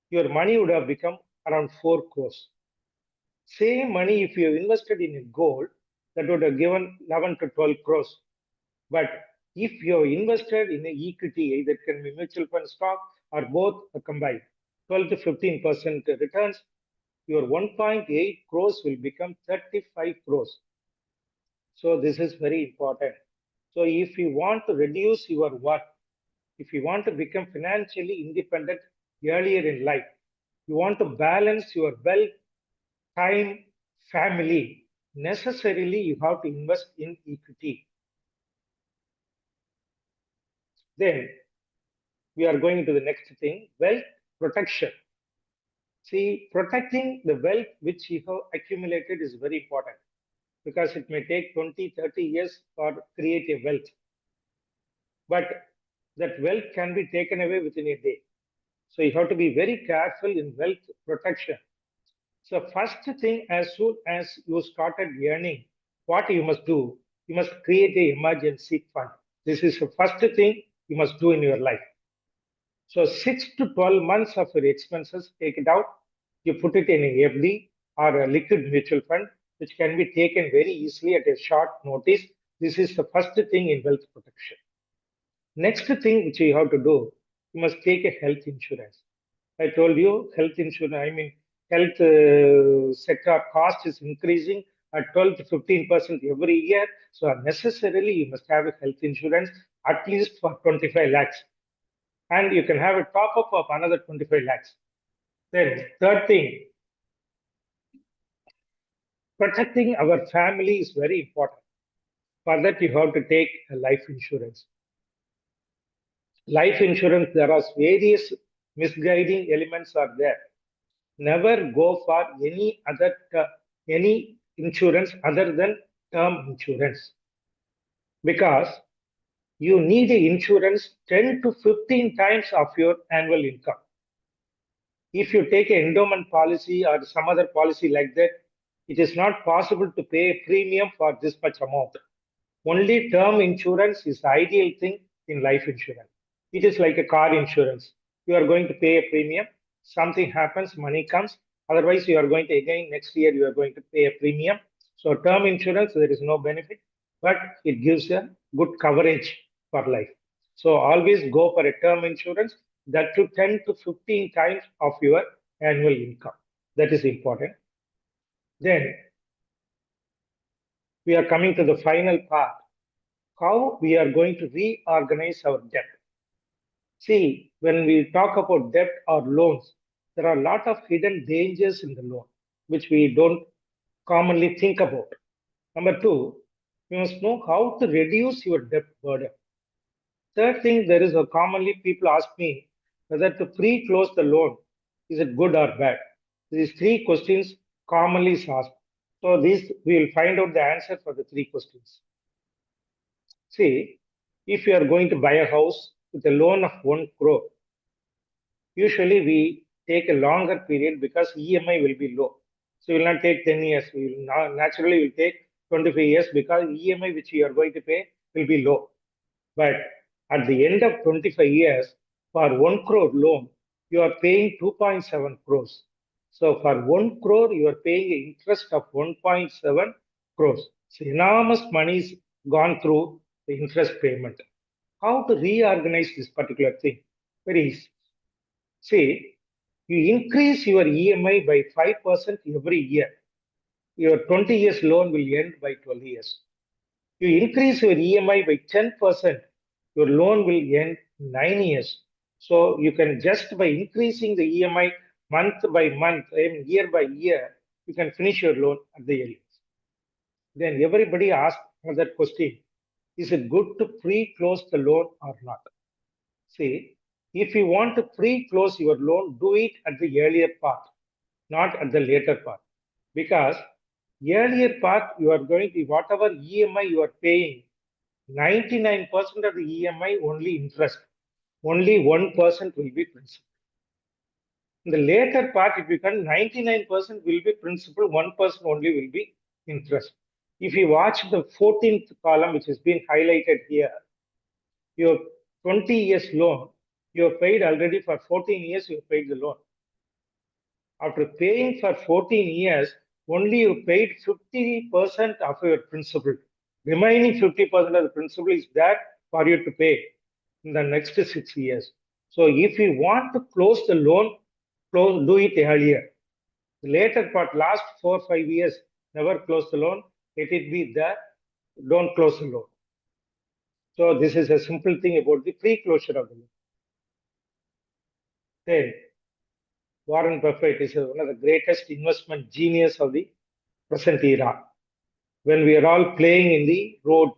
your money would have become around 4 crores. Same money, if you have invested in a gold, that would have given 11 to 12 crores. But if you have invested in an equity, either it can be mutual fund, stock, or both combined, 12 to 15% returns, your 1.8 crores will become 35 crores. So this is very important. So if you want to reduce your work, if you want to become financially independent earlier in life, you want to balance your wealth, time, family, necessarily you have to invest in equity. Then we are going to the next thing, wealth protection. See, protecting the wealth which you have accumulated is very important because it may take 20, 30 years for create a wealth. But that wealth can be taken away within a day. So you have to be very careful in wealth protection. So first thing, as soon as you started earning, what you must do, you must create an emergency fund. This is the first thing you must do in your life. So 6 to 12 months of your expenses, take it out, you put it in a FD or a liquid mutual fund, which can be taken very easily at a short notice. This is the first thing in wealth protection. Next thing which you have to do, you must take a health insurance. I told you health insurance, health sector cost is increasing at 12 to 15% every year. So necessarily you must have a health insurance at least for 25 lakhs. And you can have a top up of another 25 lakhs. Then third thing, protecting our family is very important. For that, you have to take a life insurance. Life insurance, there are various misguiding elements are there. Never go for any insurance other than term insurance, because you need insurance 10 to 15 times of your annual income. If you take an endowment policy or some other policy like that, it is not possible to pay a premium for this much amount. Only term insurance is the ideal thing in life insurance. It is like a car insurance. You are going to pay a premium, something happens, money comes. Otherwise, you are going to, again, next year, you are going to pay a premium. So term insurance, there is no benefit, but it gives a good coverage for life. So always go for a term insurance that to 10 to 15 times of your annual income. That is important. Then we are coming to the final part, how we are going to reorganize our debt. See, when we talk about debt or loans, there are a lot of hidden dangers in the loan, which we don't commonly think about. Number two, you must know how to reduce your debt burden. Third thing, there is a commonly people ask me whether to pre-close the loan, is it good or bad? These three questions commonly is asked. So these we will find out the answer for the three questions. See, if you are going to buy a house with a loan of 1 crore, usually we take a longer period because EMI will be low. So we will not take 10 years. We will not, naturally will take 25 years because EMI which you are going to pay will be low. But at the end of 25 years, for 1 crore loan, you are paying 2.7 crores. So for 1 crore, you are paying an interest of 1.7 crores. So enormous money is gone through the interest payment. How to reorganize this particular thing? Very easy. See, you increase your EMI by 5% every year. Your 20 years loan will end by 12 years. You increase your EMI by 10%, your loan will end 9 years. So you can just by increasing the EMI month by month, year by year, you can finish your loan at the earliest. Then everybody asks another question, is it good to pre-close the loan or not? See, if you want to pre-close your loan, do it at the earlier part, not at the later part. Because earlier part, you are going to, whatever EMI you are paying, 99% of the EMI only interest. Only 1% will be principal. In the later part, it becomes 99% will be principal, 1% only will be interest. If you watch the 14th column, which has been highlighted here, your 20 years loan, you have paid already for 14 years, you have paid the loan. After paying for 14 years, only you paid 50% of your principal. Remaining 50% of the principal is there for you to pay in the next 6 years. So if you want to close the loan, do it earlier. The later part, last 4 or 5 years, never close the loan. Let it be there. Don't close the loan. So this is a simple thing about the pre-closure of the loan. Then, Warren Buffett is one of the greatest investment genius of the present era. When we are all playing in the road,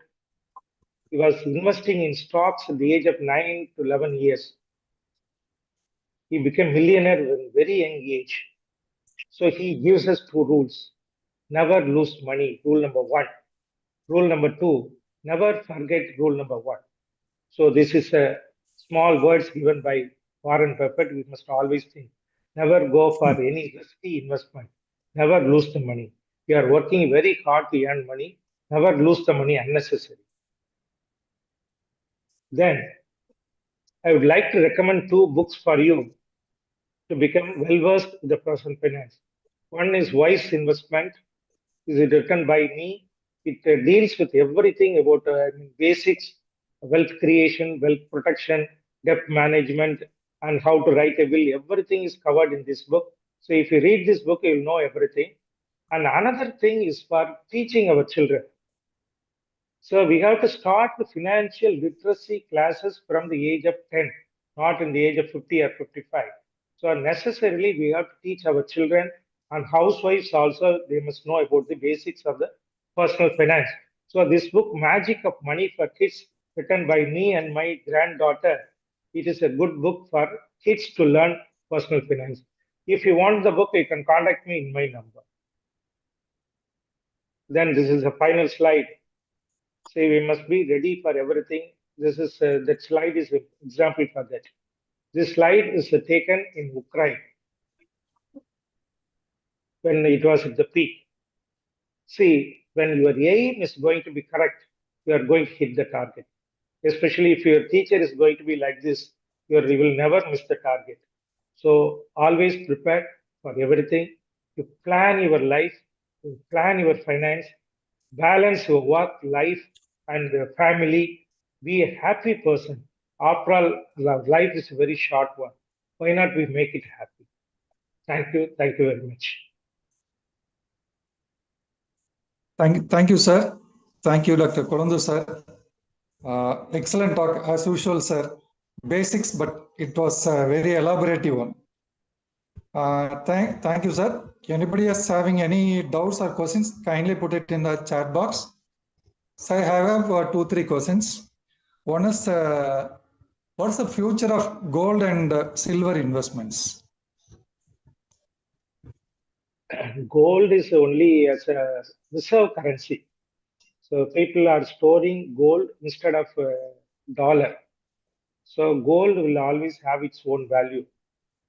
he was investing in stocks at the age of 9 to 11 years. He became millionaire at a very young age. So he gives us 2 rules. Never lose money, rule number 1. Rule number 2, never forget rule number 1. So this is a small words given by Warren Buffett. We must always think. Never go for any risky investment. Never lose the money. You are working very hard to earn money. Never lose the money unnecessarily. Then, I would like to recommend 2 books for you to become well-versed in the personal finance. One is Wise Investment. Is it written by me? It deals with everything about basics, wealth creation, wealth protection, debt management, and how to write a will. Everything is covered in this book. So if you read this book, you will know everything. And another thing is for teaching our children. So we have to start the financial literacy classes from the age of 10, not in the age of 50 or 55. So necessarily we have to teach our children, and housewives also, they must know about the basics of the personal finance. So this book, Magic of Money for Kids, written by me and my granddaughter, it is a good book for kids to learn personal finance. If you want the book, you can contact me in my number. Then this is the final slide. Say we must be ready for everything. This is that slide is an example for that. This slide is taken in Ukraine when it was at the peak. See, when your aim is going to be correct, you are going to hit the target. Especially if your teacher is going to be like this, you will never miss the target. So always prepare for everything. You plan your life, you plan your finance, balance your work, life, and family. Be a happy person. After all, life is a very short one. Why not we make it happy? Thank you. Thank you very much. Thank you, sir. Thank you, Dr. Kolandu, sir. Excellent talk as usual, sir. Basics, but it was a very elaborative one. Thank you, sir. Anybody else having any doubts or questions, kindly put it in the chat box. So I have 2-3 questions. One is, what's the future of gold and silver investments? Gold is only as a reserve currency. So people are storing gold instead of dollar. So gold will always have its own value.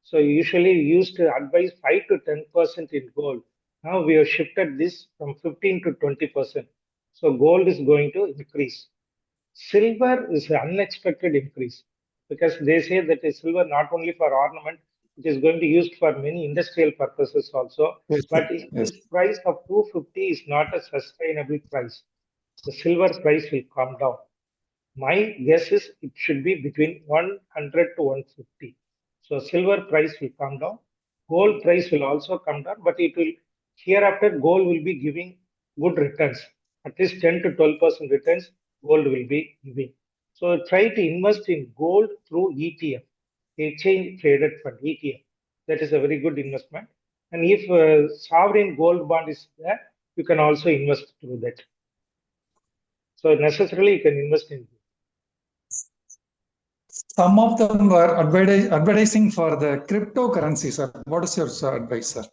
So usually we used to advise 5 to 10% in gold. Now we have shifted this from 15 to 20%. So gold is going to increase. Silver is an unexpected increase because they say that the silver not only for ornament, it is going to be used for many industrial purposes also. Yes, But yes. this price of 250 is not a sustainable price. The silver price will come down. My guess is it should be between 100 to 150. So silver price will come down. Gold price will also come down, but it will hereafter gold will be giving good returns. At least 10 to 12% returns gold will be giving. So try to invest in gold through ETF, exchange traded fund ETF. That is a very good investment. And if sovereign gold bond is there, you can also invest through that. So necessarily you can invest in. Some of them were advertising for the cryptocurrency, sir. What is your advice, sir?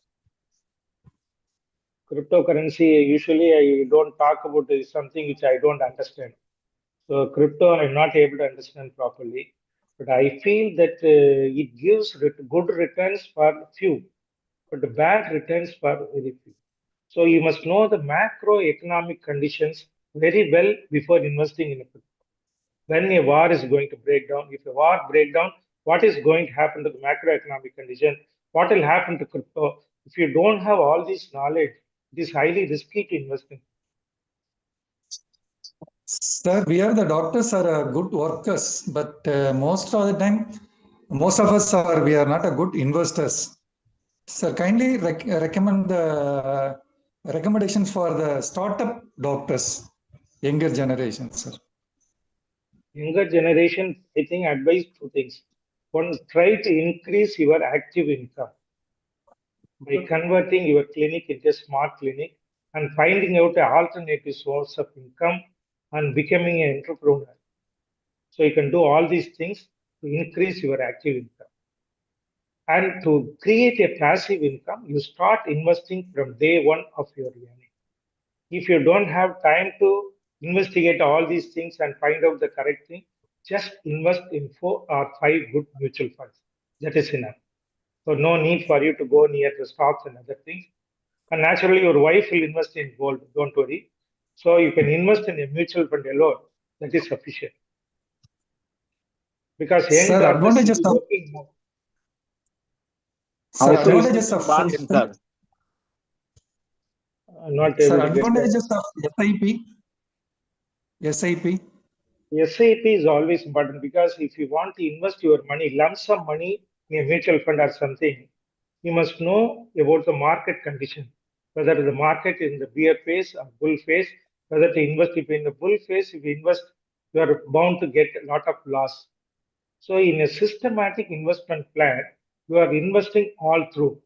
Cryptocurrency, usually I don't talk about is something which I don't understand. So crypto, I'm not able to understand properly. But I feel that it gives good returns for few, but bad returns for very few. So you must know the macroeconomic conditions very well before investing in a crypto. When a war is going to break down, if a war break down, what is going to happen to the macroeconomic condition? What will happen to crypto? If you don't have all this knowledge, it is highly risky to invest in. Sir, we are the doctors are good workers, but most of the time, most of us we are not a good investors. Sir, kindly recommend the recommendations for the startup doctors, younger generation, sir. Younger generation, I think, advise two things. One, try to increase your active income by converting your clinic into a smart clinic and finding out an alternative source of income and becoming an entrepreneur. So you can do all these things to increase your active income. And to create a passive income, you start investing from day one of your journey. If you don't have time to investigate all these things and find out the correct thing, just invest in 4 or 5 good mutual funds. That is enough. So no need for you to go near the stocks and other things. And naturally, your wife will invest in gold. Don't worry. So you can invest in a mutual fund alone. That is sufficient. Because young Sir, doctors will advantages be of working more. sir, Yes, sir. advantages of Not sir, able to get that. advantages of SIP. SIP is always important because if you want to invest your money, lump sum money in a mutual fund or something, you must know about the market condition, whether the market is in the bear phase or bull phase, whether to invest. If in the bull phase, if you invest, you are bound to get a lot of loss. So in a systematic investment plan, you are investing all through.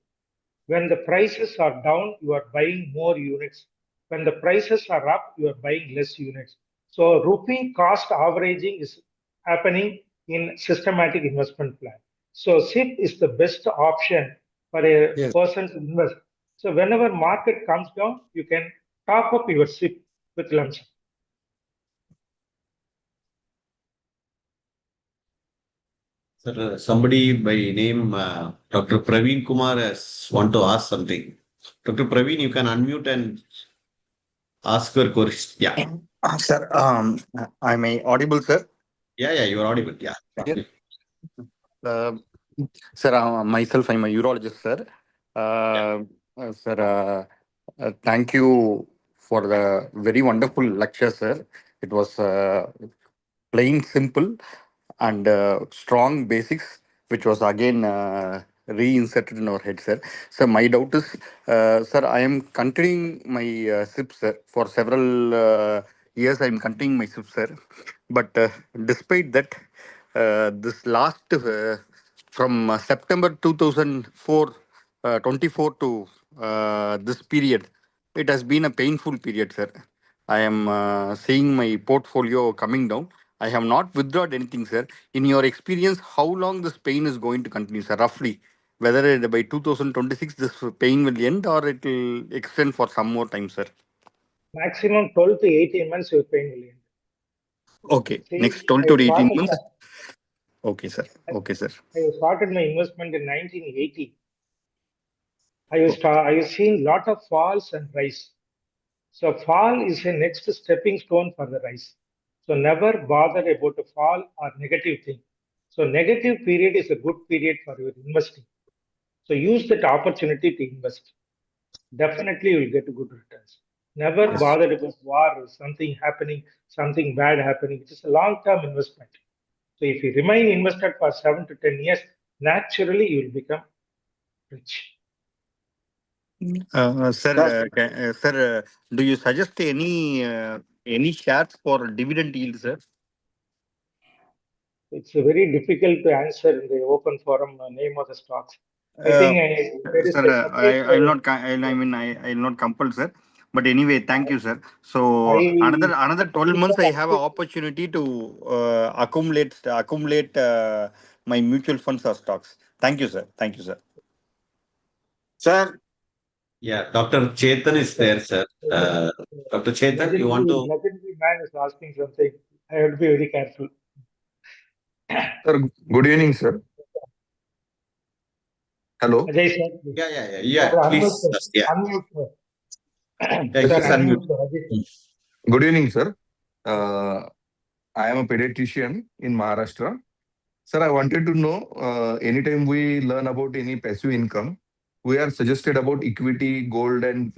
When the prices are down, you are buying more units. When the prices are up, you are buying less units. So rupee cost averaging is happening in systematic investment plan. So SIP is the best option for a person to invest. So whenever market comes down, you can top up your SIP with lump sum. Sir, somebody by name Dr. Praveen Kumar has want to ask something. Dr. Praveen, you can unmute and ask your question. Yeah. Sir, am I audible, sir? Yeah, you are audible. Yeah. Sir, myself, I'm a urologist, sir. Sir, thank you for the very wonderful lecture, sir. It was plain simple and strong basics, which was again reinserted in our head, sir. So my doubt is, sir, I am continuing my SIP, sir. For several years, I am continuing my SIP, sir. But despite that, this last from September 2004, 24 to this period, it has been a painful period, sir. I am seeing my portfolio coming down. I have not withdrawn anything, sir. In your experience, how long this pain is going to continue, sir, roughly? Whether by 2026 this pain will end or it will extend for some more time, sir? Maximum 12 to 18 months your pain will end. Okay, See, next 12 to 18 months. Okay, sir. Okay, sir. I started my investment in 1980. I have seen lot of falls and rise. So fall is a next stepping stone for the rise. So never bother about a fall or negative thing. So negative period is a good period for your investing. So use that opportunity to invest. Definitely you will get good returns. Never bother about war or something happening, something bad happening. It is a long-term investment. So if you remain invested for 7 to 10 years, naturally you will become rich. Sir, do you suggest any shares for dividend yield, sir? It's very difficult to answer in the open forum name of the stocks. I think there is a separate. I'll not compel, sir. But anyway, thank you, sir. So another 12 months, I have an opportunity to accumulate my mutual funds or stocks. Thank you, sir. Thank you, sir. Sir. Yeah, Dr. Chetan is there, sir. Dr. Chetan, you want to? Legendary man is asking something. I have to be very careful. Sir, good evening, sir. Hello. Ajay, sir. Yeah. Please. Unmute, sir. Unmute. Good evening, sir. I am a pediatrician in Maharashtra. Sir, I wanted to know, anytime we learn about any passive income, we are suggested about equity, gold, and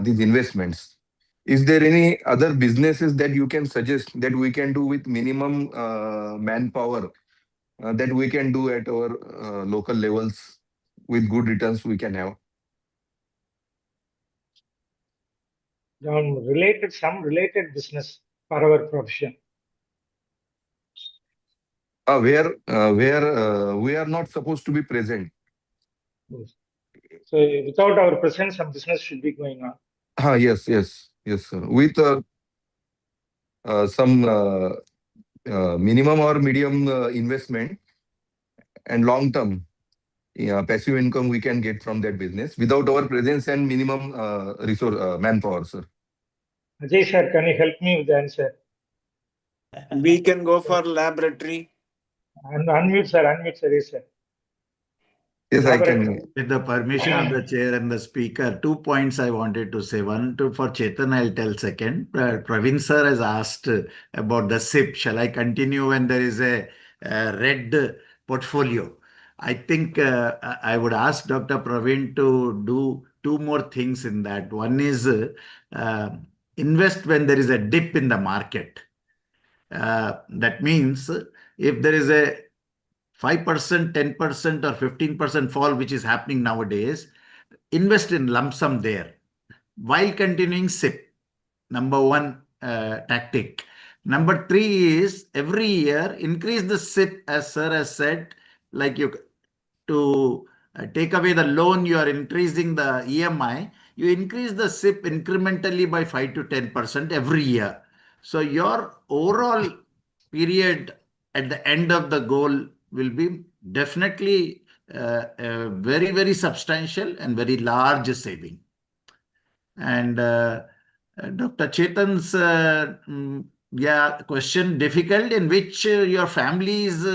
these investments. Is there any other businesses that you can suggest that we can do with minimum manpower that we can do at our local levels with good returns we can have? Some related business for our profession. Where we are not supposed to be present. Yes. So without our presence, some business should be going on. Yes, sir. With some minimum or medium investment and long term passive income we can get from that business without our presence and minimum resource manpower, sir. Ajay, sir, can you help me with the answer? We can go for laboratory. Unmute, sir. Yes, sir. Yes, I can. With the permission of the chair and the speaker, 2 points I wanted to say. One, for Chetan, I'll tell second. Praveen sir has asked about the SIP. Shall I continue when there is a red portfolio? I think I would ask Dr. Praveen to do 2 more things in that. One is invest when there is a dip in the market. That means if there is a 5%, 10% or 15% fall, which is happening nowadays, invest in lump sum there while continuing SIP. Number 1 tactic. Number 3 is every year increase the SIP, as sir has said, like you to take away the loan, you are increasing the EMI, you increase the SIP incrementally by 5 to 10% every year. So your overall period at the end of the goal will be definitely a very, very substantial and very large saving. And Dr. Chetan's question, difficult, in which your family is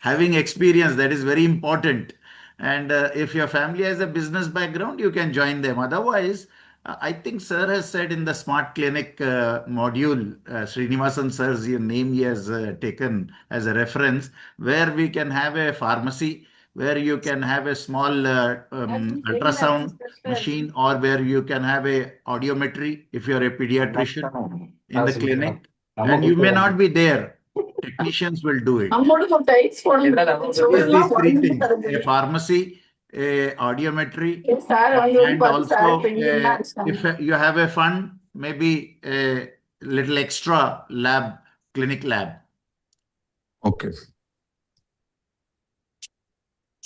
having experience, that is very important. And if your family has a business background, you can join them. Otherwise, I think sir has said in the smart clinic module, Srinivasan sir's name he has taken as a reference, where we can have a pharmacy, where you can have a small ultrasound machine, or where you can have a audiometry if you're a pediatrician in the clinic. And you may not be there. Technicians will do it. These 3 things: a pharmacy, a audiometry, and also if you have a fund, maybe a little extra lab, clinic lab. Okay.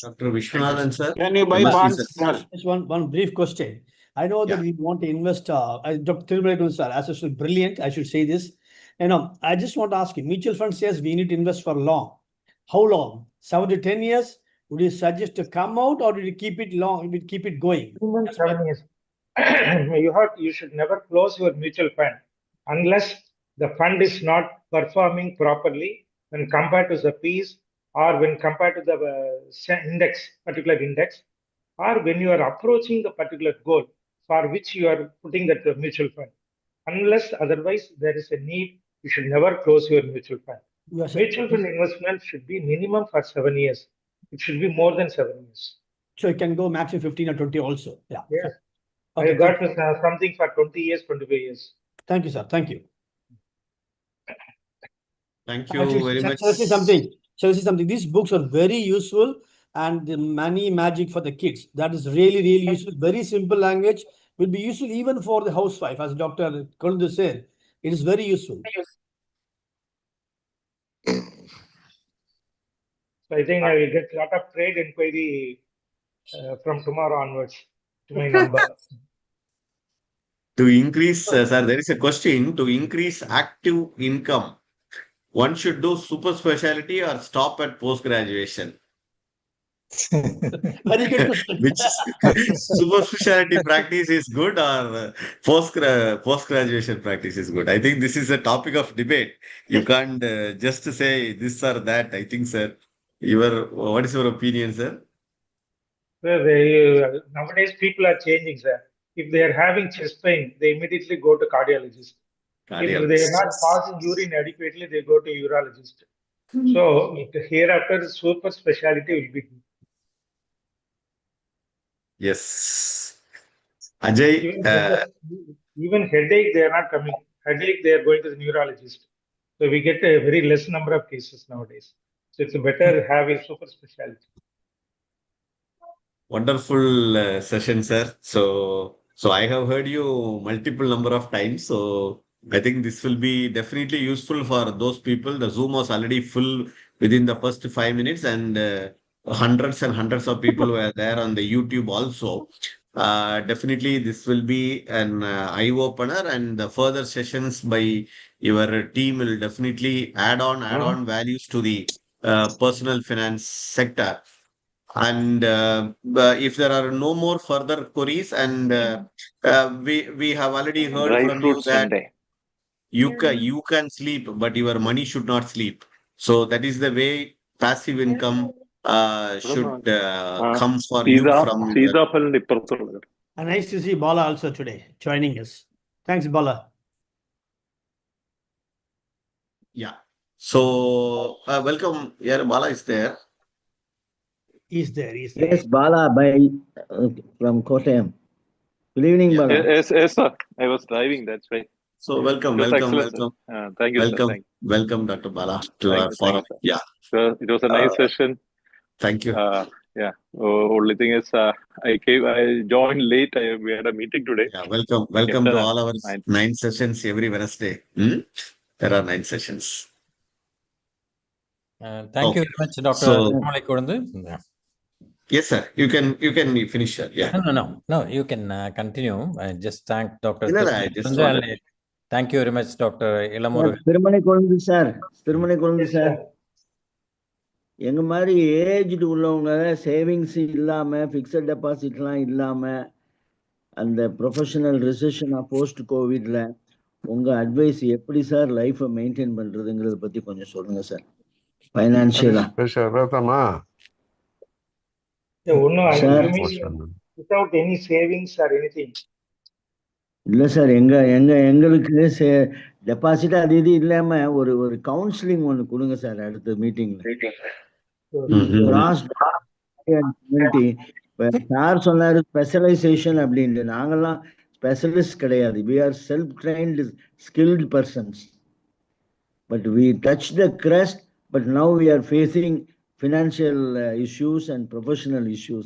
Dr. Vishwanathan, sir. Can you buy Yes, bonds, sir. sir? Just one brief question. I know that we want to invest, Dr. Tirumala, sir, as usual, brilliant. I should say this. I just want to ask you, mutual fund says we need to invest for long. How long? 7 to 10 years? Would you suggest to come out, or would you keep it long? Would keep it going? Minimum 7 years. You should never close your mutual fund unless the fund is not performing properly when compared to the fees, or when compared to the particular index, or when you are approaching the particular goal for which you are putting that mutual fund. Unless otherwise there is a need, you should never close your mutual fund. Yes, sir. Mutual fund investment should be minimum for 7 years. It should be more than 7 years. So it can go maximum 15 or 20 also. Yeah. Yes. Okay, I got something for 20 years, 25 years. Thank you, sir. Thank you. Thank you very much. Shall I say something? These books are very useful, and the money magic for the kids. That is really, really useful. Very simple language. Will be useful even for the housewife, as Dr. Cardinal said. It is very useful. So I think I will get a lot of trade inquiry from tomorrow onwards to my number. To increase, sir, there is a question. To increase active income, one should do super specialty or stop at post graduation. Very good question. Which super specialty practice is good, or post graduation practice is good? I think this is a topic of debate. You can't just say this or that. I think, sir, what is your opinion, sir? Well, nowadays people are changing, sir. If they are having chest pain, they immediately go to cardiologist. If they are not passing urine adequately, they go to urologist. So hereafter, super specialty will be good. Yes. Ajay. Even headache, they are not coming. Headache, they are going to the neurologist. So we get a very less number of cases nowadays. So it's better have a super specialty. Wonderful session, sir. So I have heard you multiple number of times. So I think this will be definitely useful for those people. The Zoom was already full within the first 5 minutes, and hundreds and hundreds of people were there on the YouTube also. Definitely, this will be an eye opener, and the further sessions by your team will definitely add on values to the personal finance sector. And if there are no more further queries, and we have already heard from you that you can sleep, but your money should not sleep. So that is the way passive income should come for you from. And nice to see Bala also today joining us. Thanks, Bala. Yeah. So welcome. Yeah, Bala is there. He's there. Yes, Bala from Kottayam. Good evening, Bala. Yes, sir. I was driving. That's right. So welcome. Thank you, sir. Welcome, Dr. Bala, to our forum. Yeah. So it was a nice session. Thank you. Yeah. Only thing is, I joined late. We had a meeting today. Yeah. Welcome to all our 9 sessions every Wednesday. There are 9 sessions. Thank you very much, Dr. Yes, sir. You can finish. Yeah. No. You can continue. I just thank Dr. Thank you very much, Dr. Ilamuru. Tirumala Kolondu sir. எங்க மாதிரி aged உள்ளவங்க savings இல்லாம fixed டெபாசிட்லாம் இல்லாம அந்த professional recession post கோவிட்ல உங்க advice எப்படி sir லைஃபை maintain பண்றதுங்கிறத பத்தி கொஞ்சம் சொல்லுங்க சார். ஃபைனான்சியலா without any savings or anything. இல்ல சார் எங்களுக்கு டெபாசிட் அது இது இல்லாம ஒரு கவுன்சிலிங் ஒன்று கொடுங்க சார் அடுத்த மீட்டிங்ல. சார் சொன்னாரு ஸ்பெஷலைசேஷன் அப்படின்னு. நாங்கெல்லாம் ஸ்பெஷலிஸ்ட் கிடையாது. we are self trained skilled persons, but we touch the crest, but now we are facing financial issues and professional issues.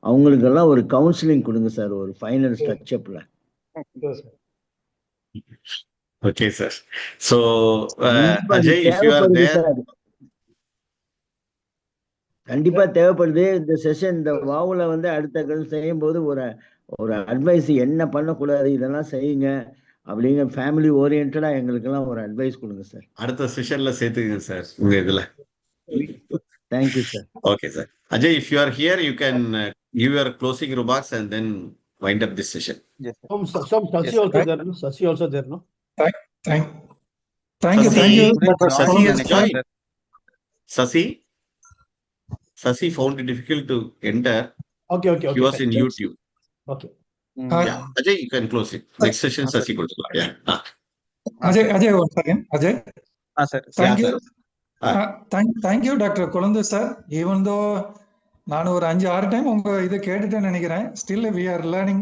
அவங்களுக்கெல்லாம் ஒரு கவுன்சிலிங் கொடுங்க சார் ஒரு final ஸ்ட்ரக்சர்ல. Okay, sir. So, Ajay, if you are there, கண்டிப்பா தேவைப்படுது. இந்த session இந்த வாவுல வந்து அடுத்த செய்யும்போது ஒரு அட்வைஸ் என்ன பண்ணக்கூடாது இதெல்லாம் செய்யுங்க அப்படிங்கிற ஃபேமிலி ஓரியன்டா எங்களுக்கெல்லாம் ஒரு அட்வைஸ் கொடுங்க சார். அடுத்த செஷன்ல சேர்த்துங்க சார் உங்க இதுல. Thank you sir. Okay, sir. Ajay, if you are here, you can give your closing remarks and then wind up this session. Yes, sir. Some Sasi also there, no? Sasi also there, no? Thank you. Dr. Sasi has Sir. joined. Sasi found it difficult to enter. Okay. He was in YouTube. Okay. Yeah, Ajay, you can close it. Next session, Sasi கொடுத்துக்கலாம். Yeah. Ajay, one second. Ajay. Sir. Thank you. Thank you, Dr. Kolandu, sir. Even though நான் ஒரு 5-6 time உங்க இதை கேட்டுட்டேன்னு நினைக்கிறேன். Still we are learning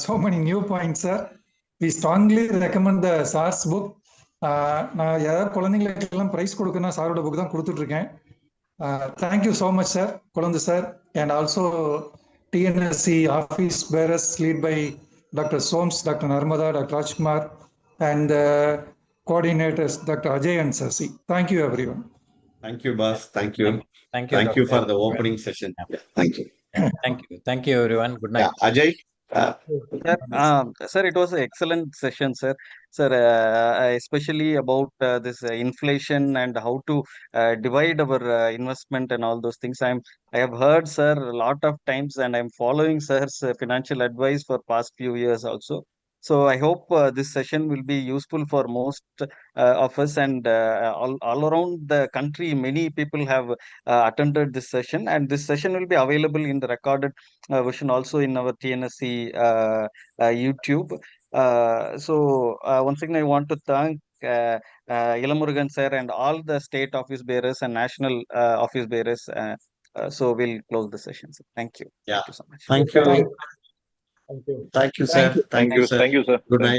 so many new points, sir. We strongly recommend the SARS book. நான் யாராவது குழந்தைங்களுக்கு எல்லாம் price கொடுக்கணும் சாரோட புக் தான் கொடுத்துட்டு இருக்கேன். Thank you so much, sir, Kolandu sir, and also TNSC office bearers lead by Dr. Soms, Dr. Narmada, Dr. Rajkumar, and coordinators Dr. Ajay and Sasi. Thank you, everyone. Thank you, boss. Thank you. Thank you. Thank you for the opening session. Yeah, thank you. Thank you, everyone. Good night. Yeah, Ajay. Sir, it was an excellent session, sir. Sir, especially about this inflation and how to divide our investment and all those things. I have heard, sir, a lot of times, and I'm following sir's financial advice for past few years also. So I hope this session will be useful for most of us, and all around the country, many people have attended this session, and this session will be available in the recorded version also in our TNSC YouTube. So once again, I want to thank Ilamurugan sir and all the state office bearers and national office bearers. So we'll close the session, sir. Thank you. Yeah. Thank you so much. Thank you. Thank you. Thank you, sir. Thank you, sir. Thank you, sir. Good night.